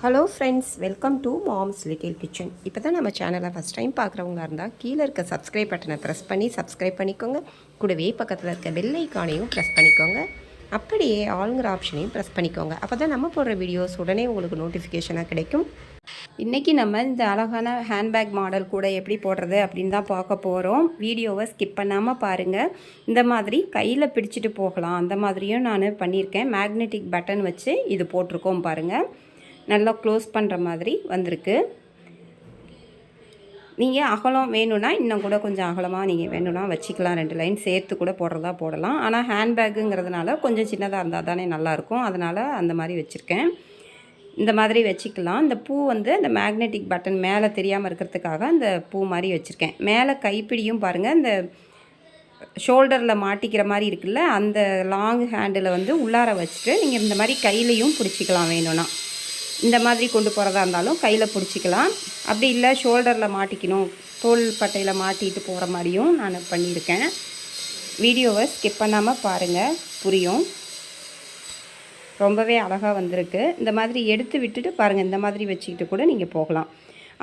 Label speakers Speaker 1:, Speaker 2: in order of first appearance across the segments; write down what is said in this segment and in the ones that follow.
Speaker 1: Hello friends, welcome to moms little kitchen. இப்போ தான் நம்ம சேனலை ஃபஸ்ட் டைம் பார்க்குறவங்களா இருந்தால் கீழே இருக்க சப்ஸ்கிரைப் பட்டனை ப்ரெஸ் பண்ணி சப்ஸ்கிரைப் பண்ணிக்கோங்க. கூடவே பக்கத்தில் இருக்க பெல் ஐக்கானையும் ப்ரெஸ் பண்ணிக்கோங்க. அப்படியே ஆளுங்கிற ஆப்ஷனையும் ப்ரெஸ் பண்ணிக்கோங்க. அப்போ தான் நம்ம போடுற வீடியோஸ் உடனே உங்களுக்கு நோட்டிஃபிகேஷனாக கிடைக்கும். இன்றைக்கி நம்ம இந்த அழகான ஹேண்ட்பேக் மாடல் கூட எப்படி போடுறது அப்படின்னு தான் பார்க்க போகிறோம். வீடியோவை ஸ்கிப் பண்ணாமல் பாருங்கள். இந்த மாதிரி கையில் பிடிச்சிட்டு போகலாம், அந்த மாதிரியும் நான் பண்ணியிருக்கேன். மேக்னெட்டிக் பட்டன் வச்சு இது போட்டிருக்கோம் பாருங்கள். நல்லா க்ளோஸ் பண்ணுற மாதிரி வந்திருக்கு. நீங்கள் அகலம் வேணும்னா இன்னும் கூட கொஞ்சம் அகலமாக நீங்கள் வேணும்னா வச்சுக்கலாம். 2 லைன் சேர்த்து கூட போடுறதா போடலாம். ஆனால் ஹேண்ட்பேக்குங்கிறதுனால கொஞ்சம் சின்னதாக இருந்தால் தானே நல்லாயிருக்கும். அதனால் அந்த மாதிரி வச்சுருக்கேன். இந்த மாதிரி வச்சுக்கலாம். இந்த பூ இந்த மேக்னெட்டிக் பட்டன் மேலே தெரியாமல் இருக்கிறதுக்காக அந்த பூ மாதிரி வச்சுருக்கேன். மேலே கைப்பிடியும் பாருங்கள், இந்த ஷோல்டரில் மாட்டிக்கிற மாதிரி இருக்குல்ல, அந்த லாங் ஹேண்டில் உள்ளார வச்சுட்டு நீங்கள் இந்த மாதிரி கையிலையும் பிடிச்சிக்கலாம். வேணும்னா இந்த மாதிரி கொண்டு போகிறதா இருந்தாலும் கையில் பிடிச்சிக்கலாம். அப்படி இல்லை ஷோல்டரில் மாட்டிக்கணும், தோல் பட்டையில் மாட்டிட்டு போகிற மாதிரியும் நான் பண்ணியிருக்கேன். வீடியோவை ஸ்கிப் பண்ணாமல் பாருங்கள், புரியும். ரொம்பவே அழகாக வந்திருக்கு. இந்த மாதிரி எடுத்து விட்டுட்டு பாருங்கள், இந்த மாதிரி வச்சுக்கிட்டு கூட நீங்கள் போகலாம்.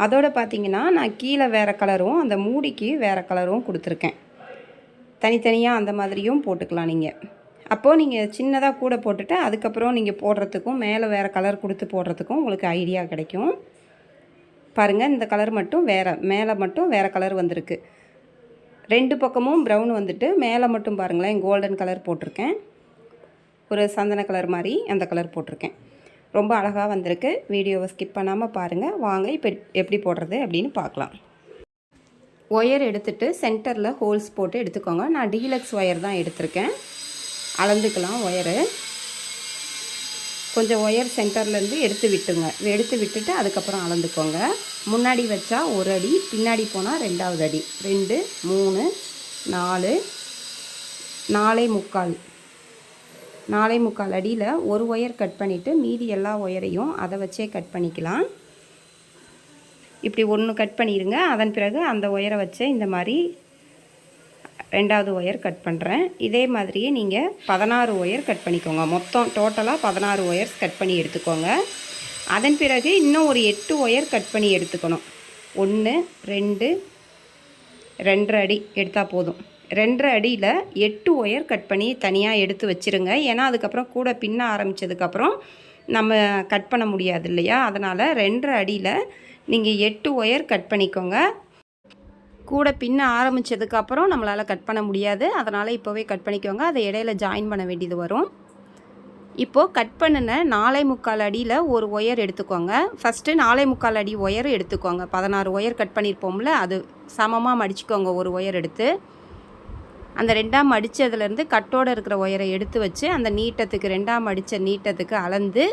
Speaker 1: அதோடு பார்த்திங்கன்னா நான் கீழே வேறு கலரும் அந்த மூடிக்கு வேறு கலரும் கொடுத்துருக்கேன். தனித்தனியாக அந்த மாதிரியும் போட்டுக்கலாம் நீங்கள். அப்போது நீங்கள் சின்னதாக கூட போட்டுட்டு அதுக்கப்புறம் நீங்கள் போடுறதுக்கும் மேலே வேறு கலர் கொடுத்து போடுறதுக்கும் உங்களுக்கு ஐடியா கிடைக்கும். பாருங்கள், இந்த கலர் மட்டும் வேறு, மேலே மட்டும் வேறு கலர் வந்திருக்கு. 2 பக்கமும் ப்ரௌன் மேலே மட்டும் பாருங்களேன் கோல்டன் கலர் போட்டிருக்கேன். ஒரு சந்தன கலர் மாதிரி அந்த கலர் போட்டிருக்கேன். ரொம்ப அழகாக வந்திருக்கு. வீடியோவை ஸ்கிப் பண்ணாமல் பாருங்கள். வாங்க இப்போ எப்படி போடுறது அப்படின்னு பார்க்கலாம். ஒயர் எடுத்துகிட்டு சென்டரில் ஹோல்ஸ் போட்டு எடுத்துக்கோங்க. நான் டீலக்ஸ் ஒயர் தான் எடுத்திருக்கேன். அளந்துக்கலாம். ஒயரு கொஞ்சம் ஒயர் சென்டர்லேருந்து எடுத்து விட்டுட்டு அதுக்கப்புறம் அளந்துக்கோங்க. முன்னாடி வச்சா 1 அடி, பின்னாடி போனால் 2வது அடி, 2 3 4 4.25 அடியில் ஒரு ஒயர் கட் பண்ணிவிட்டு மீதி எல்லா ஒயரையும் அதை வச்சே கட் பண்ணிக்கலாம். இப்படி 1 கட் பண்ணிடுங்க. அதன் பிறகு அந்த ஒயரை வச்சு இந்த மாதிரி 2வது ஒயர் கட் பண்ணுறேன். இதே மாதிரியே நீங்கள் 16 ஒயர் கட் பண்ணிக்கோங்க. மொத்தம் டோட்டலாக 16 ஒயர்ஸ் கட் பண்ணி எடுத்துக்கோங்க. அதன் பிறகு இன்னும் ஒரு 8 ஒயர் கட் பண்ணி எடுத்துக்கணும். 1 2 2.5 அடி எடுத்தால் போதும். 2.5 அடியில் 8 ஒயர் கட் பண்ணி தனியாக எடுத்து வச்சுருங்க. ஏன்னா அதுக்கப்புறம் கூட பின்ன ஆரம்பித்ததுக்கப்புறம் நம்ம கட் பண்ண முடியாது இல்லையா? அதனால் 2.5 அடியில் நீங்கள் 8 ஒயர் கட் பண்ணிக்கோங்க. கூட பின்ன ஆரம்பித்ததுக்கப்புறம் நம்மளால் கட் பண்ண முடியாது. அதனால் இப்போவே கட் பண்ணிக்கோங்க. அதை இடையில ஜாயின் பண்ண வேண்டியது வரும். இப்போது கட் பண்ணின 4.25 அடியில் ஒரு ஒயர் எடுத்துக்கோங்க. ஃபஸ்ட்டு 4.25 அடி ஒயர் எடுத்துக்கோங்க. 16 ஒயர் கட் பண்ணியிருப்போம்ல, அது சமமாக மடிச்சுக்கோங்க. ஒரு ஒயர் எடுத்து அந்த 2ஆம் மடித்ததுலேருந்து கட்டோடு இருக்கிற ஒயரை எடுத்து வச்சு அந்த நீட்டத்துக்கு 2ஆம் மடித்த நீட்டத்துக்கு அளந்து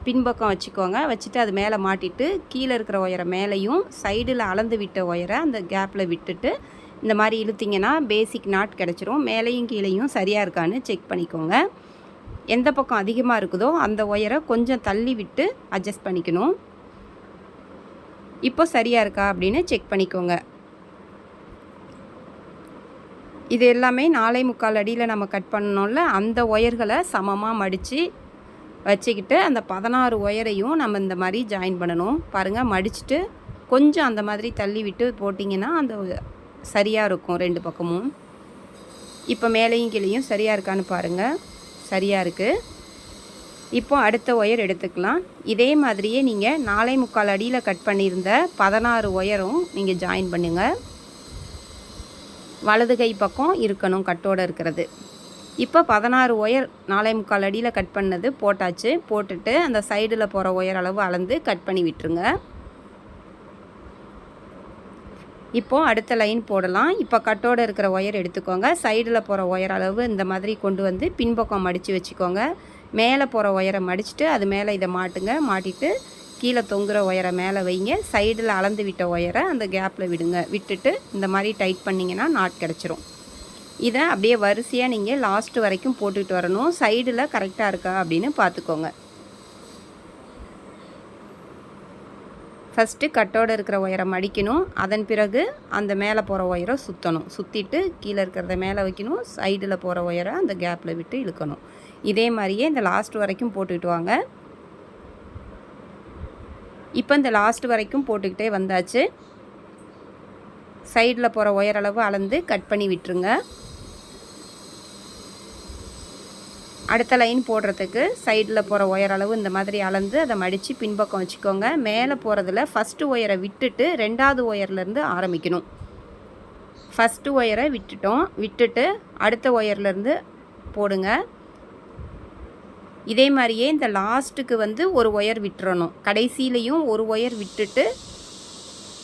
Speaker 1: பின்பக்கம் வச்சுக்கோங்க. வச்சுட்டு அது மேலே மாட்டிட்டு கீழே இருக்கிற ஒயரை மேலேயும் சைடில் அளந்து விட்ட ஒயரை அந்த கேப்பில் விட்டுட்டு இந்த மாதிரி இழுத்திங்கன்னா பேசிக் நாட் கிடச்சிரும். மேலேயும் கீழேயும் சரியாக இருக்கான்னு செக் பண்ணிக்கோங்க. எந்த பக்கம் அதிகமாக இருக்குதோ அந்த ஒயரை கொஞ்சம் தள்ளி விட்டு அட்ஜஸ்ட் பண்ணிக்கணும். இப்போ சரியாக இருக்கா அப்படின்னு செக் பண்ணிக்கோங்க. இது எல்லாமே 4.25 அடியில் நம்ம கட் பண்ணோம்ல, அந்த ஒயர்களை சமமாக மடித்து வச்சுக்கிட்டு அந்த 16 ஒயரையும் நம்ம இந்த மாதிரி ஜாயின் பண்ணணும். பாருங்கள், மடிச்சுட்டு கொஞ்சம் அந்த மாதிரி தள்ளி விட்டு போட்டிங்கன்னா அந்த சரியாக இருக்கும் 2 பக்கமும். இப்போ மேலேயும் கீழேயும் சரியாக இருக்கான்னு பாருங்கள். சரியாக இருக்குது. இப்போ அடுத்த ஒயர் எடுத்துக்கலாம். இதே மாதிரியே நீங்கள் 4.25 அடியில் கட் பண்ணியிருந்த 16 ஒயரும் நீங்கள் ஜாயின் பண்ணுங்கள். வலது கை பக்கம் இருக்கணும் கட்டோடு இருக்கிறது. இப்போ 16 ஒயர் 4.25 அடியில் கட் பண்ணது போட்டாச்சு. போட்டுட்டு அந்த சைடில் போகிற ஒயர் அளவு அளந்து கட் பண்ணி விட்டுருங்க. இப்போது அடுத்த லைன் போடலாம். இப்போ கட்டோடு இருக்கிற ஒயர் எடுத்துக்கோங்க. சைடில் போகிற ஒயர் அளவு இந்த மாதிரி கொண்டு பின்பக்கம் மடித்து வச்சுக்கோங்க. மேலே போகிற ஒயரை மடிச்சுட்டு அது மேலே இதை மாட்டுங்க. மாட்டிட்டு கீழே தொங்குற ஒயரை மேலே வைங்க. சைடில் அளந்து விட்ட ஒயரை அந்த கேப்பில் விட்டுட்டு இந்த மாதிரி டைட் பண்ணிங்கன்னா நாட் கிடச்சிரும். இதை அப்படியே வரிசையாக நீங்கள் லாஸ்ட்டு வரைக்கும் போட்டுட்டு வரணும். சைடில் கரெக்டாக இருக்கா அப்படின்னு பார்த்துக்கோங்க. ஃபஸ்ட்டு கட்டோடு இருக்கிற ஒயரை மடிக்கணும். அதன் பிறகு அந்த மேலே போகிற ஒயரை சுற்றணும். சுற்றிட்டு கீழே இருக்கிறத மேலே வைக்கணும். சைடில் போகிற ஒயரை அந்த கேப்பில் விட்டு இழுக்கணும். இதே மாதிரியே இந்த லாஸ்ட் வரைக்கும் போட்டுக்கிட்டு வாங்க. இப்போ இந்த லாஸ்ட் வரைக்கும் போட்டுக்கிட்டே வந்தாச்சு. சைடில் போகிற ஒயர் அளவு அளந்து கட் பண்ணி விட்டுருங்க. அடுத்த லைன் போடுறதுக்கு சைடில் போகிற ஒயர் அளவு இந்த மாதிரி அளந்து அதை மடித்து பின்பக்கம் வச்சுக்கோங்க. மேலே போகிறதுல ஃபஸ்ட்டு ஒயரை விட்டுட்டு 2வது ஒயர்லேருந்து ஆரம்பிக்கணும். ஃபஸ்ட்டு ஒயரை விட்டுட்டு அடுத்த ஒயர்லேருந்து போடுங்க. இதே மாதிரியே இந்த லாஸ்ட்டுக்கு ஒரு ஒயர் விட்டுறணும். கடைசியிலையும் ஒரு ஒயர் விட்டுட்டு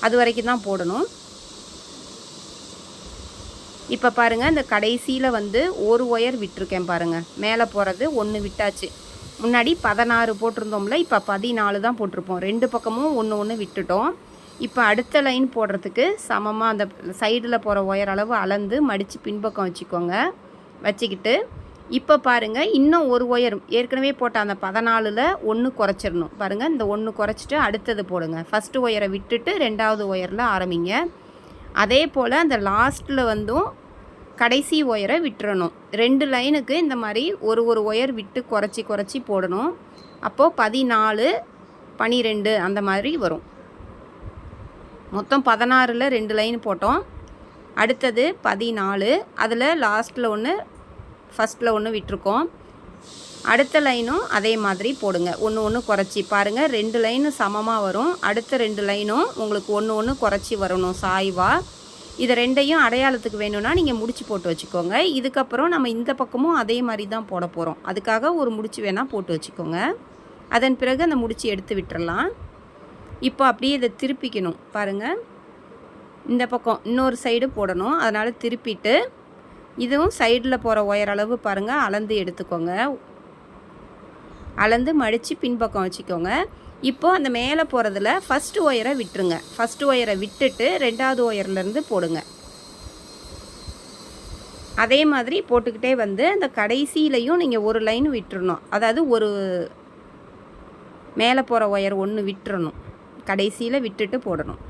Speaker 1: அது வரைக்கும் தான் போடணும். இப்போ பாருங்கள், இந்த கடைசியில் ஒரு ஒயர் விட்டுருக்கேன் பாருங்கள். மேலே போகிறது 1 விட்டாச்சு. முன்னாடி 16 போட்டிருந்தோம்ல, இப்போ 14 தான் போட்டிருப்போம். 2 பக்கமும் 1 விட்டுட்டோம். இப்போ அடுத்த லைன் போடுறதுக்கு சமமாக அந்த சைடில் போகிற ஒயர் அளவு அளந்து மடித்து பின்பக்கம் வச்சுக்கோங்க. வச்சுக்கிட்டு இப்போ பாருங்கள், இன்னும் ஒரு ஒயர் ஏற்கனவே போட்ட அந்த 14ல் 1 குறைச்சிடணும். பாருங்கள், இந்த 1 குறைச்சிட்டு அடுத்தது போடுங்க. ஃபஸ்ட்டு ஒயரை விட்டுட்டு 2வது ஒயரில் ஆரம்பிங்க. அதே போல் அந்த லாஸ்ட்டில் கடைசி ஒயரை விட்டுறணும். 2 லைனுக்கு இந்த மாதிரி ஒரு ஒயர் விட்டு குறைச்சி போடணும். அப்போது 14, 12 அந்த மாதிரி வரும். மொத்தம் 16ல் 2 லைன் போட்டோம். அடுத்தது 14, அதில் லாஸ்ட்டில் 1 ஃபஸ்ட்டில் 1 விட்டுருக்கோம். அடுத்த லைனும் அதே மாதிரி போடுங்க. 1 குறைச்சி பாருங்கள், 2 லைனு சமமாக வரும். அடுத்த 2 லைனும் உங்களுக்கு 1 குறைச்சி வரணும் சாய்வாக. இதை 2ஐயும் அடையாளத்துக்கு வேணும்னா நீங்கள் முடிச்சு போட்டு வச்சுக்கோங்க. இதுக்கப்புறம் நம்ம இந்த பக்கமும் அதே மாதிரி தான் போட போகிறோம். அதுக்காக ஒரு முடிச்சு வேணால் போட்டு வச்சுக்கோங்க. அதன் பிறகு அந்த முடிச்சு எடுத்து விட்டுறலாம். இப்போ அப்படியே இதை திருப்பிக்கணும். பாருங்கள், இந்த பக்கம் இன்னொரு சைடு போடணும். அதனால் திருப்பிட்டு இதுவும் சைடில் போகிற ஒயர் அளவு பாருங்கள் அளந்து எடுத்துக்கோங்க. அளந்து மடித்து பின்பக்கம் வச்சுக்கோங்க. இப்போது அந்த மேலே போகிறதுல ஃபஸ்ட்டு ஒயரை விட்டுருங்க. ஃபஸ்ட்டு ஒயரை விட்டுட்டு 2வது ஒயர்லேருந்து போடுங்க. அதே மாதிரி போட்டுக்கிட்டே அந்த கடைசியிலையும் நீங்கள் ஒரு லைன் விட்டுறணும். அதாவது ஒரு மேலே போகிற ஒயர் 1 விட்டுறணும். கடைசியில் விட்டுட்டு போடணும்.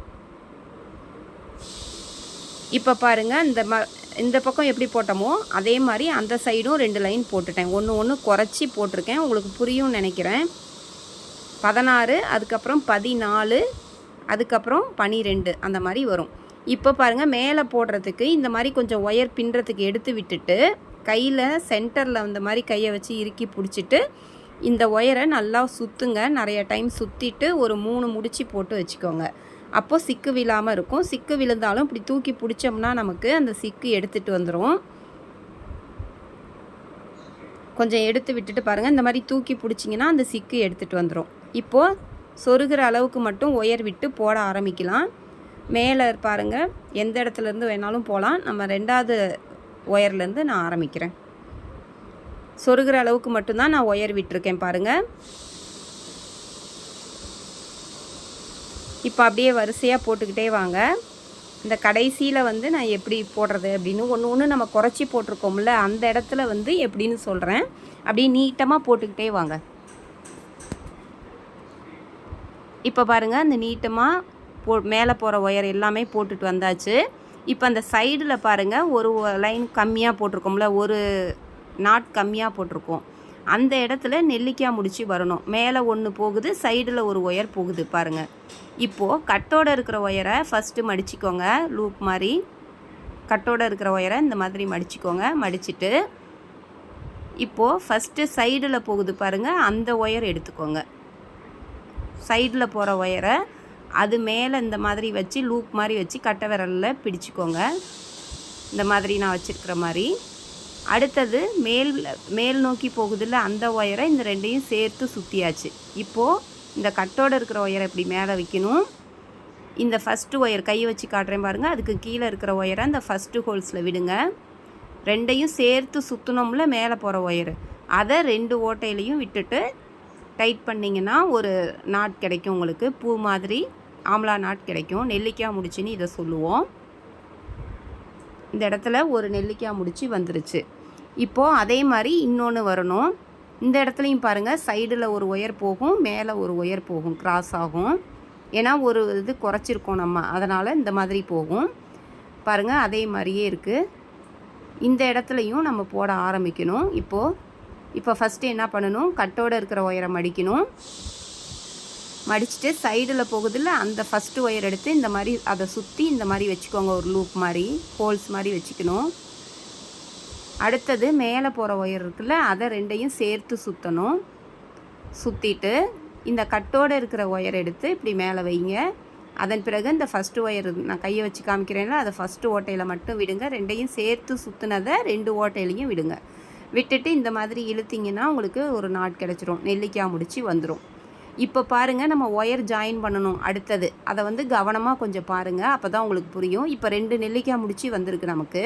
Speaker 1: இப்போ பாருங்கள், இந்த பக்கம் எப்படி போட்டோமோ அதே மாதிரி அந்த சைடும் 2 லைன் போட்டுட்டேன். 1 குறைச்சி போட்டிருக்கேன். உங்களுக்கு புரியும் நினைக்கிறேன். 16, அதுக்கப்புறம் 14, அதுக்கப்புறம் 12 அந்த மாதிரி வரும். இப்போ பாருங்கள், மேலே போடுறதுக்கு இந்த மாதிரி கொஞ்சம் ஒயர் பின்னுறதுக்கு எடுத்து விட்டுட்டு கையில் சென்டரில் இந்த மாதிரி கையை வச்சு இறுக்கி பிடிச்சிட்டு இந்த ஒயரை நல்லா சுற்றுங்க. நிறைய டைம் சுற்றிட்டு ஒரு 3 முடிச்சு போட்டு வச்சுக்கோங்க. அப்போது சிக்கு விழாமல் இருக்கும். சிக்கு விழுந்தாலும் இப்படி தூக்கி பிடிச்சோம்னா நமக்கு அந்த சிக்கு எடுத்துகிட்டு வந்துடும். கொஞ்சம் எடுத்து விட்டுட்டு பாருங்கள், இந்த மாதிரி தூக்கி பிடிச்சிங்கன்னா அந்த சிக்கு எடுத்துகிட்டு வந்துடும். இப்போது சொருகிற அளவுக்கு மட்டும் ஒயர் விட்டு போட ஆரம்பிக்கலாம். மேலே பாருங்கள், எந்த இடத்துலேருந்து வேணாலும் போகலாம். நம்ம 2வது ஒயர்லேருந்து நான் ஆரம்பிக்கிறேன். சொருகிற அளவுக்கு மட்டும்தான் நான் ஒயர் விட்டுருக்கேன் பாருங்கள். இப்போ அப்படியே வரிசையாக போட்டுக்கிட்டே வாங்க. இந்த கடைசியில் நான் எப்படி போடுறது அப்படின்னு ஒன்று நம்ம குறைச்சி போட்டிருக்கோம்ல, அந்த இடத்துல எப்படின்னு சொல்கிறேன். அப்படியே நீட்டமாக போட்டுக்கிட்டே வாங்க. இப்போ பாருங்கள், அந்த நீட்டமாக மேலே போகிற ஒயர் எல்லாமே போட்டுட்டு வந்தாச்சு. இப்போ அந்த சைடில் பாருங்கள், ஒரு லைன் கம்மியாக போட்டிருக்கோம்ல, ஒரு நாட் கம்மியாக போட்டிருக்கோம். அந்த இடத்துல நெல்லிக்காய் முடிச்சு வரணும். மேலே 1 போகுது, சைடில் ஒரு ஒயர் போகுது பாருங்கள். இப்போது கட்டோடு இருக்கிற ஒயரை ஃபஸ்ட்டு மடிச்சிக்கோங்க. லூப் மாதிரி கட்டோடு இருக்கிற ஒயரை இந்த மாதிரி மடிச்சிக்கோங்க. மடிச்சுட்டு இப்போது ஃபஸ்ட்டு சைடில் போகுது பாருங்கள், அந்த ஒயர் எடுத்துக்கோங்க. சைடில் போகிற ஒயரை அது மேலே இந்த மாதிரி வச்சு லூப் மாதிரி வச்சு கட்டை விரலில் பிடிச்சிக்கோங்க. இந்த மாதிரி நான் வச்சுருக்கிற மாதிரி. அடுத்தது மேல் நோக்கி போகுதில்ல, அந்த ஒயரை இந்த 2ஐயும் சேர்த்து சுற்றியாச்சு. இப்போது இந்த கட்டோடு இருக்கிற ஒயரை இப்படி மேலே வைக்கணும். இந்த ஃபஸ்ட்டு ஒயர் கையை வச்சு காட்டுறேன் பாருங்கள், அதுக்கு கீழே இருக்கிற ஒயரை அந்த ஃபஸ்ட்டு ஹோல்ஸில் விடுங்க. 2ஐயும் சேர்த்து சுற்றினோம்ல மேலே போகிற ஒயரு, அதை 2 ஓட்டையிலையும் விட்டுட்டு டைட் பண்ணிங்கன்னா ஒரு நாட் கிடைக்கும் உங்களுக்கு. பூ மாதிரி ஆம்லா நாட் கிடைக்கும். நெல்லிக்காய் முடிச்சுன்னு இதை சொல்லுவோம். இந்த இடத்துல ஒரு நெல்லிக்காய் முடிச்சு வந்துருச்சு. இப்போது அதே மாதிரி இன்னொன்று வரணும். இந்த இடத்துலையும் பாருங்கள், சைடில் ஒரு ஒயர் போகும், மேலே ஒரு ஒயர் போகும், கிராஸ் ஆகும். ஏன்னா ஒரு இது குறைச்சிருக்கோம் நம்ம, அதனால் இந்த மாதிரி போகும் பாருங்கள். அதே மாதிரியே இருக்குது. இந்த இடத்துலையும் நம்ம போட ஆரம்பிக்கணும். இப்போ ஃபஸ்ட்டு என்ன பண்ணணும், கட்டோடு இருக்கிற ஒயரை மடிக்கணும். மடிச்சுட்டு சைடில் போகுதில்ல அந்த ஃபஸ்ட்டு ஒயர் எடுத்து இந்த மாதிரி அதை சுற்றி இந்த மாதிரி வச்சுக்கோங்க, ஒரு லூப் மாதிரி ஹோல்ஸ் மாதிரி வச்சுக்கணும். அடுத்தது மேலே போகிற ஒயர் இருக்குல்ல, அதை ரெண்டையும் சேர்த்து சுற்றணும். சுற்றிட்டு இந்த கட்டோடு இருக்கிற ஒயர் எடுத்து இப்படி மேலே வைங்க. அதன் பிறகு இந்த ஃபஸ்ட்டு ஒயர் நான் கையை வச்சு காமிக்கிறேன்ல, அதை ஃபஸ்ட்டு ஓட்டையில் மட்டும் விடுங்க. ரெண்டையும் சேர்த்து சுற்றுனதை 2 ஓட்டையிலையும் விடுங்க. விட்டுட்டு இந்த மாதிரி இழுத்திங்கன்னா உங்களுக்கு ஒரு நாட் கிடச்சிரும், நெல்லிக்காய் முடிச்சு வந்துடும். இப்போ பாருங்கள், நம்ம ஒயர் ஜாயின் பண்ணணும். அடுத்தது அதை வந்து கவனமாக கொஞ்சம் பாருங்கள், அப்போ தான் உங்களுக்கு புரியும். இப்போ 2 நெல்லிக்காய் முடிச்சு வந்திருக்கு நமக்கு.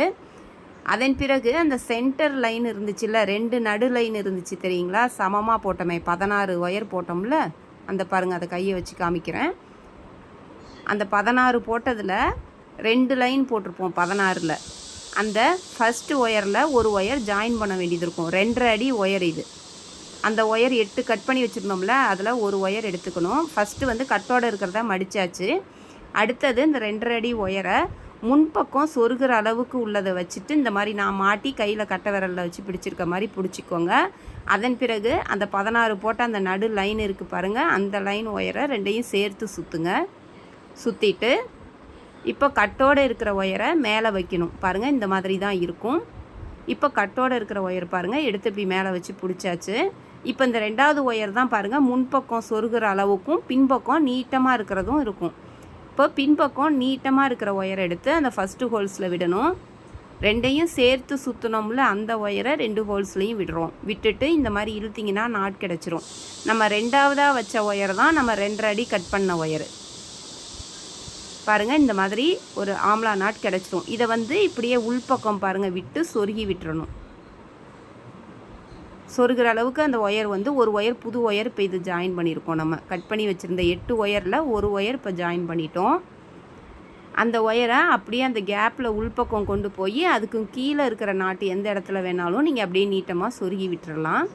Speaker 1: அதன் பிறகு அந்த சென்டர் லைன் இருந்துச்சுல்ல, 2 நடு லைன் இருந்துச்சு தெரியுங்களா, சமமாக போட்டோமே 16 ஒயர் போட்டோம்ல, அந்த பாருங்கள், அதை கையை வச்சு காமிக்கிறேன். அந்த 16 போட்டதில் 2 லைன் போட்டிருப்போம் 16ல். அந்த ஃபஸ்ட்டு ஒயரில் ஒரு ஒயர் ஜாயின் பண்ண வேண்டியது இருக்கும். 2.5 அடி ஒயர் இது. அந்த ஒயர் 8 கட் பண்ணி வச்சுருந்தோம்ல, அதில் ஒரு ஒயர் எடுத்துக்கணும். ஃபஸ்ட்டு வந்து கட்டோடு இருக்கிறத மடித்தாச்சு. அடுத்தது இந்த 2.5 அடி ஒயரை முன்பக்கம் சொருகிற அளவுக்கு உள்ளதை வச்சுட்டு இந்த மாதிரி நான் மாட்டி கையில் கட்டை விரலில் வச்சு பிடிச்சிருக்க மாதிரி பிடிச்சிக்கோங்க. அதன் பிறகு அந்த 16 போட்ட அந்த நடு லைன் இருக்குது பாருங்கள், அந்த லைன் ஒயரை ரெண்டையும் சேர்த்து சுற்றுங்க. சுற்றிட்டு இப்போ கட்டோடு இருக்கிற ஒயரை மேலே வைக்கணும். பாருங்கள், இந்த மாதிரி தான் இருக்கும். இப்போ கட்டோடு இருக்கிற ஒயர் பாருங்கள், எடுத்து இப்படி மேலே வச்சு பிடிச்சாச்சு. இப்போ இந்த 2வது ஒயர் தான் பாருங்கள், முன்பக்கம் சொருகிற அளவுக்கும் பின்பக்கம் நீட்டமாக இருக்கிறதும் இருக்கும். இப்போ பின்பக்கம் நீட்டமாக இருக்கிற ஒயரை எடுத்து அந்த ஃபஸ்ட்டு ஹோல்ஸில் விடணும். ரெண்டையும் சேர்த்து சுற்றினோம்ல, அந்த ஒயரை 2 ஹோல்ஸ்லையும் விடுறோம். விட்டுட்டு இந்த மாதிரி இழுத்திங்கன்னா நாட் கிடச்சிரும். நம்ம 2வதாக வச்ச ஒயர் தான் நம்ம 2.5 அடி கட் பண்ண ஒயரு. பாருங்கள், இந்த மாதிரி ஒரு ஆம்லா நாட் கிடச்சிரும். இதை வந்து இப்படியே உள்பக்கம் பாருங்கள் விட்டு சொருகி விட்டுறணும். சொருகிற அளவுக்கு அந்த ஒயர் வந்து ஒரு ஒயர் புது ஒயர் இப்போ இது ஜாயின் பண்ணியிருக்கோம். நம்ம கட் பண்ணி வச்சுருந்த 8 ஒயரில் ஒரு ஒயர் இப்போ ஜாயின் பண்ணிட்டோம். அந்த ஒயரை அப்படியே அந்த கேப்பில் உள்பக்கம் கொண்டு போய் அதுக்கு கீழே இருக்கிற நாட்டு எந்த இடத்துல வேணாலும் நீங்கள் அப்படியே நீட்டமாக சொருகி விட்டுறலாம்.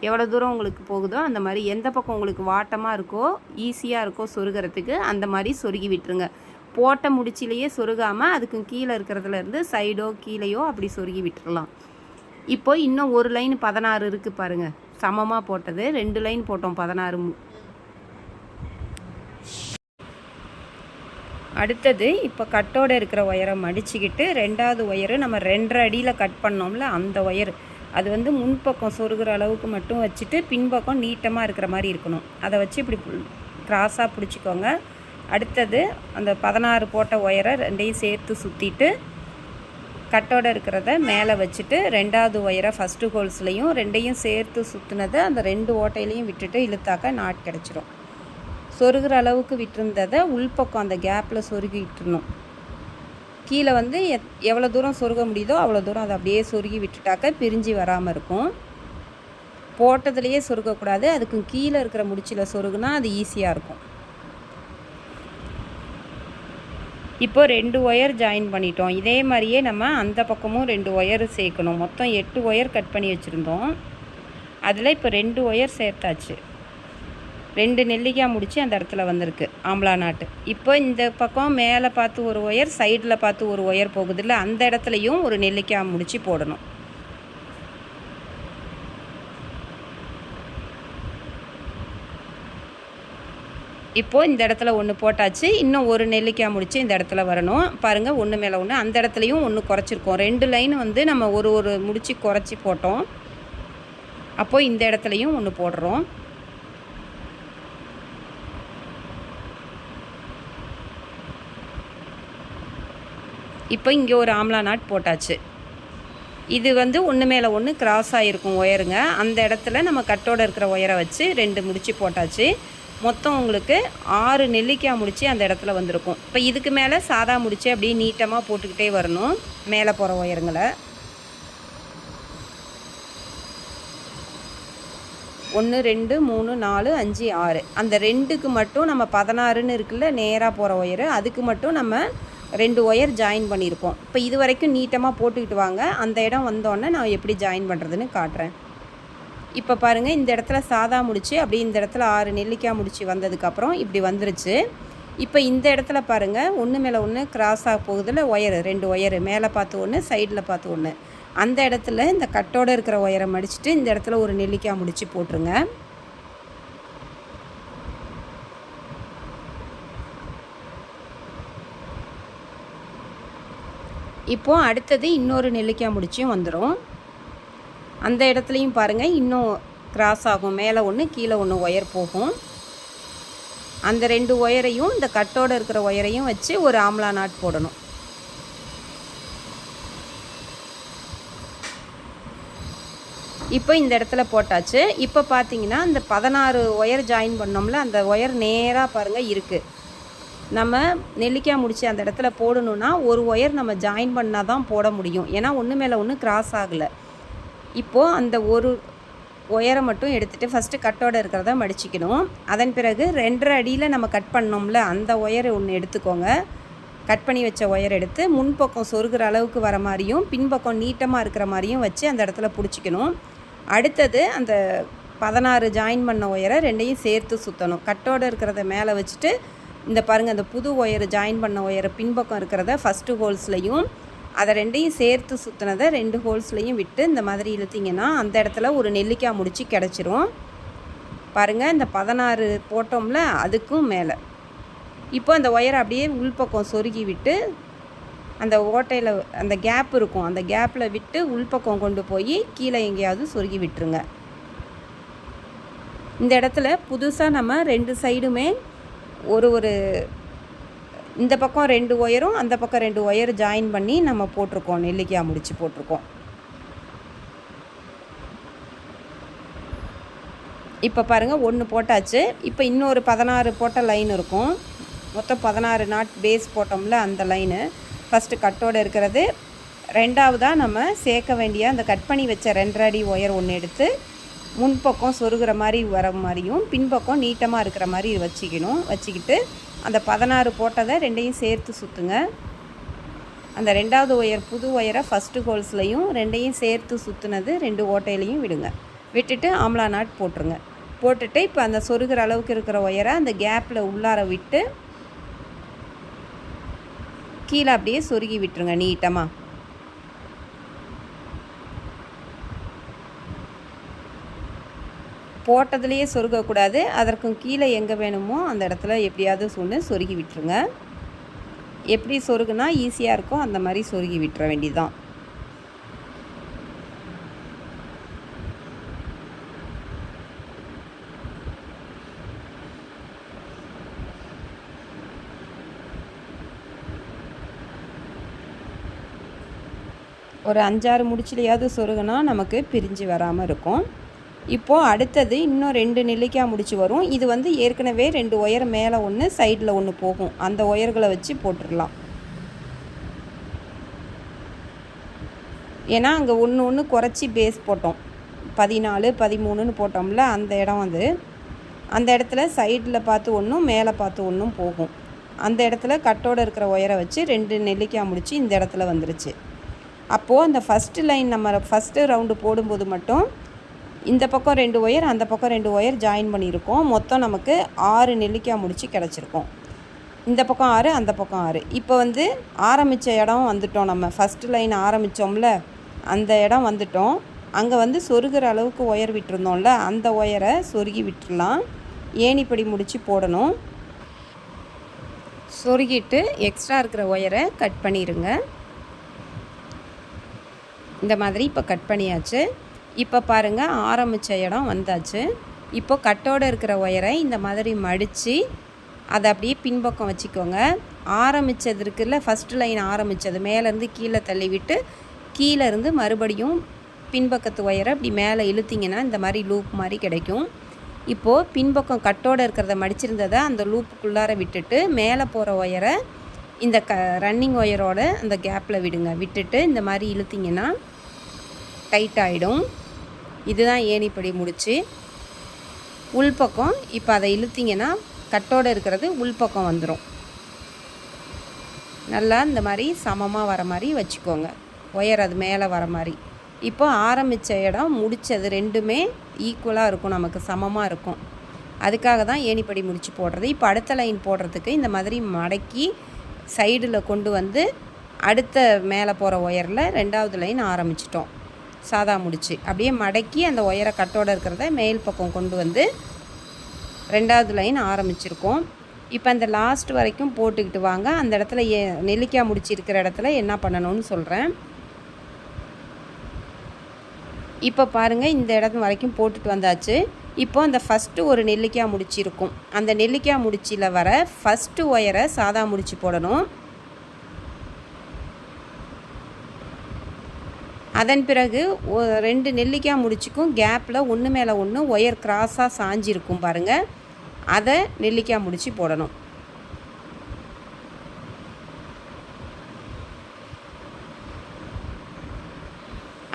Speaker 1: எவ்வளோ தூரம் உங்களுக்கு போகுதோ அந்த மாதிரி, எந்த பக்கம் உங்களுக்கு வாட்டமாக இருக்கோ ஈஸியாக இருக்கோ சொருகிறதுக்கு அந்த மாதிரி சொருகி விட்டுருங்க. போட்ட முடிச்சிலேயே சொருகாமல் அதுக்கு கீழே இருக்கிறதுலேருந்து சைடோ கீழேயோ அப்படி சொருகி விட்டுறலாம். இப்போ இன்னும் ஒரு லைன் 16 இருக்குது பாருங்கள், சமமாக போட்டது 2 லைன் போட்டோம் 16. அடுத்தது இப்போ கட்டோடு இருக்கிற ஒயரை மடிச்சுக்கிட்டு 2வது ஒயரு நம்ம 2.5 அடியில் கட் பண்ணோம்ல, அந்த ஒயர் அது வந்து முன்பக்கம் சொருகிற அளவுக்கு மட்டும் வச்சுட்டு பின்பக்கம் நீட்டமாக இருக்கிற மாதிரி இருக்கணும். அதை வச்சு இப்படி கிராஸாக பிடிச்சிக்கோங்க. அடுத்தது அந்த 16 போட்ட ஒயரை ரெண்டையும் சேர்த்து சுற்றிட்டு கட்டோடு இருக்கிறத மேலே வச்சுட்டு 2வது ஒயரை ஃபஸ்ட்டு ஹோல்ஸ்லையும் ரெண்டையும் சேர்த்து சுற்றுனதை அந்த 2 ஓட்டையிலையும் விட்டுட்டு இழுத்தாக்க நாட் கிடச்சிரும். சொருகிற அளவுக்கு விட்டுருந்ததை உள்பக்கம் அந்த கேப்பில் சொருகி விட்டுருணும். கீழே வந்து எவ்வளோ தூரம் சொருக முடியுதோ அவ்வளோ தூரம் அதை அப்படியே சொருகி விட்டுட்டாக்க பிரிஞ்சு வராமல் இருக்கும். போட்டதுலேயே சொருகக்கூடாது, அதுக்கு கீழே இருக்கிற முடிச்சில் சொருகுனா அது ஈஸியாக இருக்கும். இப்போ 2 ஒயர் ஜாயின் பண்ணிட்டோம். இதே மாதிரியே நம்ம அந்த பக்கமும் 2 ஒயர் சேர்க்கணும். மொத்தம் 8 ஒயர் கட் பண்ணி வச்சுருந்தோம். அதில் இப்போ 2 ஒயர் சேர்த்தாச்சு. 2 நெல்லிக்காய் முடிச்சு அந்த இடத்துல வந்திருக்கு ஆம்லா நாட்டு. இப்போ இந்த பக்கம் மேலே பார்த்து ஒரு ஒயர், சைடில் பார்த்து ஒரு ஒயர் போகுதில்ல, அந்த இடத்துலையும் ஒரு நெல்லிக்காய் முடிச்சு போடணும். இப்போது இந்த இடத்துல ஒன்று போட்டாச்சு. இன்னும் ஒரு நெல்லிக்காய் முடிச்சு இந்த இடத்துல வரணும். பாருங்கள், ஒன்று மேலே ஒன்று, அந்த இடத்துலையும் ஒன்று குறைச்சிருக்கோம். 2 லைன் வந்து நம்ம ஒரு முடிச்சு குறைச்சி போட்டோம். அப்போது இந்த இடத்துலையும் ஒன்று போடுறோம். இப்போ இங்கே ஒரு ஆம்லா நாட் போட்டாச்சு. இது வந்து ஒன்று மேலே ஒன்று கிராஸ் ஆகிருக்கும் ஒயருங்க. அந்த இடத்துல நம்ம கட்டோடு இருக்கிற ஒயரை வச்சு 2 முடிச்சு போட்டாச்சு. மொத்தம் உங்களுக்கு 6 நெல்லிக்காய் முடிச்சு அந்த இடத்துல வந்திருக்கும். இப்போ இதுக்கு மேலே சாதா முடிச்சு அப்படியே நீட்டமாக போட்டுக்கிட்டே வரணும் மேலே போகிற ஒயருங்களை. 1 2 3 4 5 6 அந்த 2க்கு மட்டும் நம்ம 16ன்னு இருக்குல்ல நேராக போகிற ஒயரு, அதுக்கு மட்டும் நம்ம 2 ஒயர் ஜாயின் பண்ணியிருக்கோம். இப்போ இது வரைக்கும் நீட்டமாக போட்டுக்கிட்டு வாங்க. அந்த இடம் வந்தோடனே நான் எப்படி ஜாயின் பண்ணுறதுன்னு காட்டுறேன். இப்போ பாருங்கள், இந்த இடத்துல சாதா முடிச்சு அப்படி இந்த இடத்துல 6 நெல்லிக்காய் முடிச்சு வந்ததுக்கப்புறம் இப்படி வந்துருச்சு. இப்போ இந்த இடத்துல பாருங்கள், ஒன்று மேலே ஒன்று கிராஸாக போகுதில்ல ஒயரு, 2 ஒயரு மேலே பார்த்து ஒன்று சைடில் பார்த்து ஒன்று. அந்த இடத்துல இந்த கட்டோடு இருக்கிற ஒயரை மடிச்சுட்டு இந்த இடத்துல ஒரு நெல்லிக்காய் முடிச்சு போட்டுருங்க. இப்போது அடுத்தது இன்னொரு நெல்லிக்காய் முடிச்சும் வந்துடும். அந்த இடத்துலையும் பாருங்கள் இன்னும் கிராஸ் ஆகும், மேலே ஒன்று கீழே ஒன்று ஒயர் போகும். அந்த 2 ஒயரையும் இந்த கட்டோடு இருக்கிற ஒயரையும் வச்சு ஒரு ஆம்லா நாட் போடணும். இப்போ இந்த இடத்துல போட்டாச்சு. இப்போ பார்த்தீங்கன்னா இந்த 16 ஒயர் ஜாயின் பண்ணோம்ல, அந்த ஒயர் நேராக பாருங்கள் இருக்குது. நம்ம நெல்லிக்காய் முடிச்சு அந்த இடத்துல போடணுன்னா ஒரு ஒயர் நம்ம ஜாயின் பண்ணால் தான் போட முடியும். ஏன்னா ஒன்று மேலே ஒன்று கிராஸ் ஆகலை. இப்போது அந்த ஒரு ஒயரை மட்டும் எடுத்துகிட்டு ஃபஸ்ட்டு கட்டோடு இருக்கிறத மடிச்சிக்கணும். அதன் பிறகு 2.5 அடியில் நம்ம கட் பண்ணோம்ல, அந்த ஒயரை ஒன்று எடுத்துக்கோங்க. கட் பண்ணி வச்ச ஒயர் எடுத்து முன்பக்கம் சொருகிற அளவுக்கு வர மாதிரியும் பின்பக்கம் நீட்டமாக இருக்கிற மாதிரியும் வச்சு அந்த இடத்துல பிடிச்சிக்கணும். அடுத்தது அந்த 16 ஜாயின் பண்ண ஒயரை 2ஐயும் சேர்த்து சுற்றணும். கட்டோடு இருக்கிறத மேலே வச்சுட்டு இந்த பாருங்கள், அந்த புது ஒயர் ஜாயின் பண்ண ஒயரை பின்பக்கம் இருக்கிறத ஃபஸ்ட்டு ஹோல்ஸ்லையும் அதை 2ஐயும் சேர்த்து சுற்றினதை 2 ஹோல்ஸ்லையும் விட்டு இந்த மாதிரி இழுத்திங்கன்னா அந்த இடத்துல ஒரு நெல்லிக்காய் முடிச்சு கிடச்சிரும். பாருங்கள், இந்த 16 போட்டோம்ல அதுக்கும் மேலே. இப்போ அந்த ஒயரை அப்படியே உள்பக்கம் சொருகி விட்டு அந்த ஓட்டையில் அந்த கேப் இருக்கும், அந்த கேப்பில் விட்டு உள்பக்கம் கொண்டு போய் கீழே எங்கேயாவது சொருகி விட்டுருங்க. இந்த இடத்துல புதுசாக நம்ம 2 சைடுமே ஒரு இந்த பக்கம் 2 ஒயரும் அந்த பக்கம் 2 ஒயர் ஜாயின் பண்ணி நம்ம போட்டிருக்கோம், நெல்லிக்காய் முடிச்சு போட்டிருக்கோம். இப்போ பாருங்கள், 1 போட்டாச்சு. இப்போ இன்னொரு 16 போட்ட லைன் இருக்கும். மொத்தம் 16 நாட் பேஸ் போட்டோம்ல, அந்த லைனு ஃபஸ்ட்டு கட்டோடு இருக்கிறது. ரெண்டாவதாக நம்ம சேர்க்க வேண்டிய அந்த கட் பண்ணி வச்ச 2.5 அடி ஒயர் ஒன்று எடுத்து முன்பக்கம் சொருகிற மாதிரி வர மாதிரியும் பின்பக்கம் நீட்டமாக இருக்கிற மாதிரி வச்சுக்கிட்டு அந்த 16 போட்டதை 2ஐயும் சேர்த்து சுற்றுங்க. அந்த 2வது ஒயர் புது ஒயரை ஃபஸ்ட்டு ஹோல்ஸ்லையும் 2ஐயும் சேர்த்து சுற்றுனது 2 ஓட்டையிலையும் விடுங்க. விட்டுட்டு ஆம்லா நாட் போட்டுருங்க. போட்டுட்டு இப்போ அந்த சொருகிற அளவுக்கு இருக்கிற ஒயரை அந்த கேப்பில் உள்ளார விட்டு கீழே அப்படியே சொருகி விட்டுருங்க நீட்டமாக. போட்டதுலேயே சொருகக்கூடாது, அதற்கும் கீழே எங்கே வேணுமோ அந்த இடத்துல எப்படியாவது சொருகி விட்டுருங்க. எப்படி சொருகுனா ஈஸியாக இருக்கும் அந்த மாதிரி சொருகி விட்டுற வேண்டியதுதான். ஒரு 5-6 முடிச்சுலையாவது சொருகுனா நமக்கு பிரிஞ்சு வராமல் இருக்கும். இப்போது அடுத்தது இன்னும் 2 நெல்லிக்காய் முடிச்சு வரும். இது வந்து ஏற்கனவே 2 ஒயர் மேலே ஒன்று சைடில் ஒன்று போகும், அந்த ஒயர்களை வச்சு போட்டுடலாம். ஏன்னா அங்கே ஒன்று குறைச்சி பேஸ் போட்டோம், 14 13ன்னு போட்டோம்ல, அந்த இடம் வந்து அந்த இடத்துல சைடில் பார்த்து ஒன்றும் மேலே பார்த்து ஒன்றும் போகும். அந்த இடத்துல கட்டோடு இருக்கிற ஒயரை வச்சு 2 நெல்லிக்காய் முடிச்சு இந்த இடத்துல வந்துருச்சு. அப்போது அந்த ஃபஸ்ட்டு லைன் நம்ம ஃபஸ்ட்டு ரவுண்டு போடும்போது மட்டும் இந்த பக்கம் 2 ஒயர் அந்த பக்கம் 2 ஒயர் ஜாயின் பண்ணியிருக்கோம். மொத்தம் நமக்கு 6 நெல்லிக்காய் முடிச்சு கிடச்சிருக்கோம். இந்த பக்கம் 6 அந்த பக்கம் 6. இப்போ வந்து ஆரம்பித்த இடம் வந்துட்டோம், நம்ம ஃபஸ்ட்டு லைன் ஆரம்பித்தோம்ல அந்த இடம் வந்துட்டோம். அங்கே வந்து சொருகிற அளவுக்கு ஒயர் விட்டுருந்தோம்ல, அந்த ஒயரை சொருகி விட்டுடலாம். ஏணிப்படி முடித்து போடணும். சொருகிட்டு எக்ஸ்ட்ரா இருக்கிற ஒயரை கட் பண்ணிடுங்க. இந்த மாதிரி இப்போ கட் பண்ணியாச்சு. இப்போ பாருங்கள், ஆரம்பித்த இடம் வந்தாச்சு. இப்போ கட்டோடு இருக்கிற ஒயரை இந்த மாதிரி மடித்து அதை அப்படியே பின்பக்கம் வச்சுக்கோங்க. ஆரம்பித்தது இருக்குல்ல, ஃபஸ்ட்டு லைன் ஆரம்பித்தது மேலேருந்து கீழே தள்ளி விட்டு கீழேருந்து மறுபடியும் பின்பக்கத்து ஒயரை அப்படி மேலே இழுத்திங்கன்னா இந்த மாதிரி லூப் மாதிரி கிடைக்கும். இப்போது பின்பக்கம் கட்டோடு இருக்கிறத மடிச்சிருந்ததை அந்த லூப்புக்குள்ளார விட்டுட்டு மேலே போகிற ஒயரை இந்த ரன்னிங் ஒயரோட அந்த கேப்பில் விடுங்க. விட்டுட்டு இந்த மாதிரி இழுத்திங்கன்னா டைட் ஆகிடும். இதுதான் ஏணிப்படி முடிச்சு. உள்பக்கம் இப்போ அதை இழுத்திங்கன்னா கட்டோடு இருக்கிறது உள்பக்கம் வந்துடும். நல்லா இந்த மாதிரி சமமாக வர மாதிரி வச்சுக்கோங்க, ஒயர் அது மேலே வர மாதிரி. இப்போ ஆரம்பித்த இடம் முடித்தது ரெண்டுமே ஈக்குவலாக இருக்கும், நமக்கு சமமாக இருக்கும். அதுக்காக தான் ஏணிப்படி முடிச்சு போடுறது. இப்போ அடுத்த லைன் போடுறதுக்கு இந்த மாதிரி மடக்கி சைடில் கொண்டு வந்து அடுத்த மேலே போகிற ஒயரில் 2வது லைன் ஆரம்பிச்சிட்டோம். சாதா முடிச்சு அப்படியே மடக்கி அந்த ஒயரை கட்டோடு இருக்கிறத மேல் பக்கம் கொண்டு வந்து 2வது லைன் ஆரம்பிச்சிருக்கோம். இப்போ அந்த லாஸ்ட் வரைக்கும் போட்டுக்கிட்டு வாங்க. அந்த இடத்துல நெல்லிக்காய் முடிச்சு இருக்கிற இடத்துல என்ன பண்ணணும்னு சொல்கிறேன். இப்போ பாருங்கள், இந்த இடம் வரைக்கும் போட்டுட்டு வந்தாச்சு. இப்போ அந்த ஃபஸ்ட்டு ஒரு நெல்லிக்காய் முடிச்சு இருக்கும். அந்த நெல்லிக்காய் முடிச்சில் வர ஃபஸ்ட்டு ஒயரை சாதா முடிச்சு போடணும். அதன் பிறகு 2 நெல்லிக்காய் முடிச்சுக்கும் கேப்பில் ஒன்று மேலே ஒன்று ஒயர் கிராஸாக சாஞ்சிருக்கும் பாருங்கள். அதை நெல்லிக்காய் முடிச்சு போடணும்.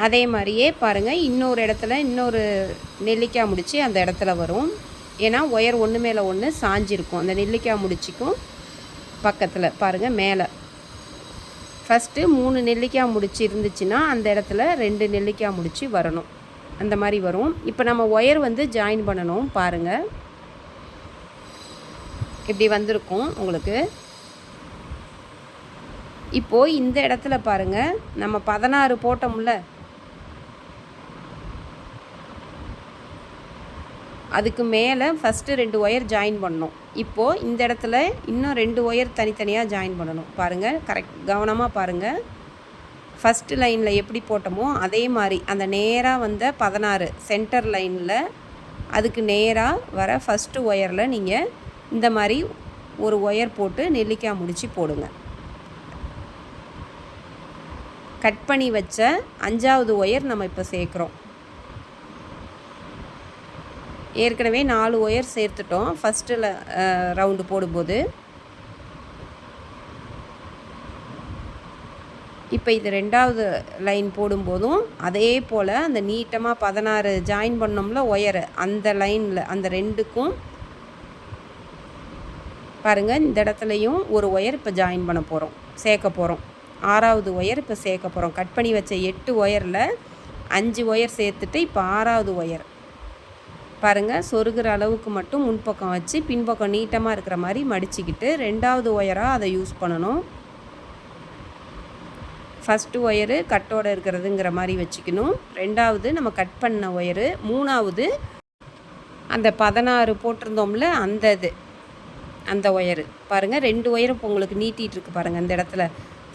Speaker 1: அதே மாதிரியே பாருங்கள், இன்னொரு இடத்துல இன்னொரு நெல்லிக்காய் முடிச்சு அந்த இடத்துல வரும். ஏன்னா ஒயர் ஒன்று மேலே ஒன்று சாஞ்சிருக்கும். அந்த நெல்லிக்காய் முடிச்சுக்கும் பக்கத்தில் பாருங்கள் மேலே ஃபஸ்ட்டு 3 நெல்லிக்காய் முடிச்சு இருந்துச்சுன்னா அந்த இடத்துல 2 நெல்லிக்காய் முடிச்சு வரணும். அந்த மாதிரி வரும். இப்போ நம்ம ஒயர் வந்து ஜாயின் பண்ணணும். பாருங்கள், இப்படி வந்திருக்கும் உங்களுக்கு. இப்போது இந்த இடத்துல பாருங்கள், நம்ம 16 போட்டோம்ல, அதுக்கு மேலே ஃபஸ்ட்டு 2 ஒயர் ஜாயின் பண்ணணும். இப்போது இந்த இடத்துல இன்னும் 2 ஒயர் தனித்தனியாக ஜாயின் பண்ணணும். பாருங்கள், கவனமாக பாருங்கள். ஃபஸ்ட்டு லைனில் எப்படி போட்டோமோ அதே மாதிரி அந்த நேராக வந்த 16 சென்டர் லைனில் அதுக்கு நேராக வர ஃபஸ்ட்டு ஒயரில் நீங்கள் இந்த மாதிரி ஒரு ஒயர் போட்டு நெல்லிக்காய் முடிச்சு போடுங்க. கட் பண்ணி வச்ச 5வது ஒயர் நம்ம இப்போ சேர்க்குறோம். ஏற்கனவே 4 ஒயர் சேர்த்துட்டோம் ஃபஸ்ட்டில் ரவுண்டு போடும்போது. இப்போ இது 2வது லைன் போடும்போதும் அதே போல் அந்த நீட்டமாக 16 ஜாயின் பண்ணோம்ல ஒயரு, அந்த லைனில் அந்த 2க்கும் பாருங்கள், இந்த இடத்துலையும் ஒரு ஒயர் இப்போ ஜாயின் பண்ண போகிறோம், சேர்க்க போகிறோம். 6வது ஒயர் இப்போ சேர்க்க போகிறோம். கட் பண்ணி வச்ச 8 ஒயரில் 5 ஒயர் சேர்த்துட்டு இப்போ 6வது ஒயர் பாருங்கள், சொருகிற அளவுக்கு மட்டும் முன்பக்கம் வச்சு பின்பக்கம் நீட்டமாக இருக்கிற மாதிரி மடிச்சுக்கிட்டு 2வது ஒயராக அதை யூஸ் பண்ணணும். ஃபஸ்ட்டு ஒயரு கட்டோடு இருக்கிறதுங்கிற மாதிரி வச்சுக்கணும். 2வது நம்ம கட் பண்ண ஒயரு. 3வது அந்த 16 போட்டிருந்தோம்ல அந்த ஒயரு பாருங்கள். 2 ஒயரும் இப்போ உங்களுக்கு நீட்டிகிட்ருக்கு பாருங்கள். அந்த இடத்துல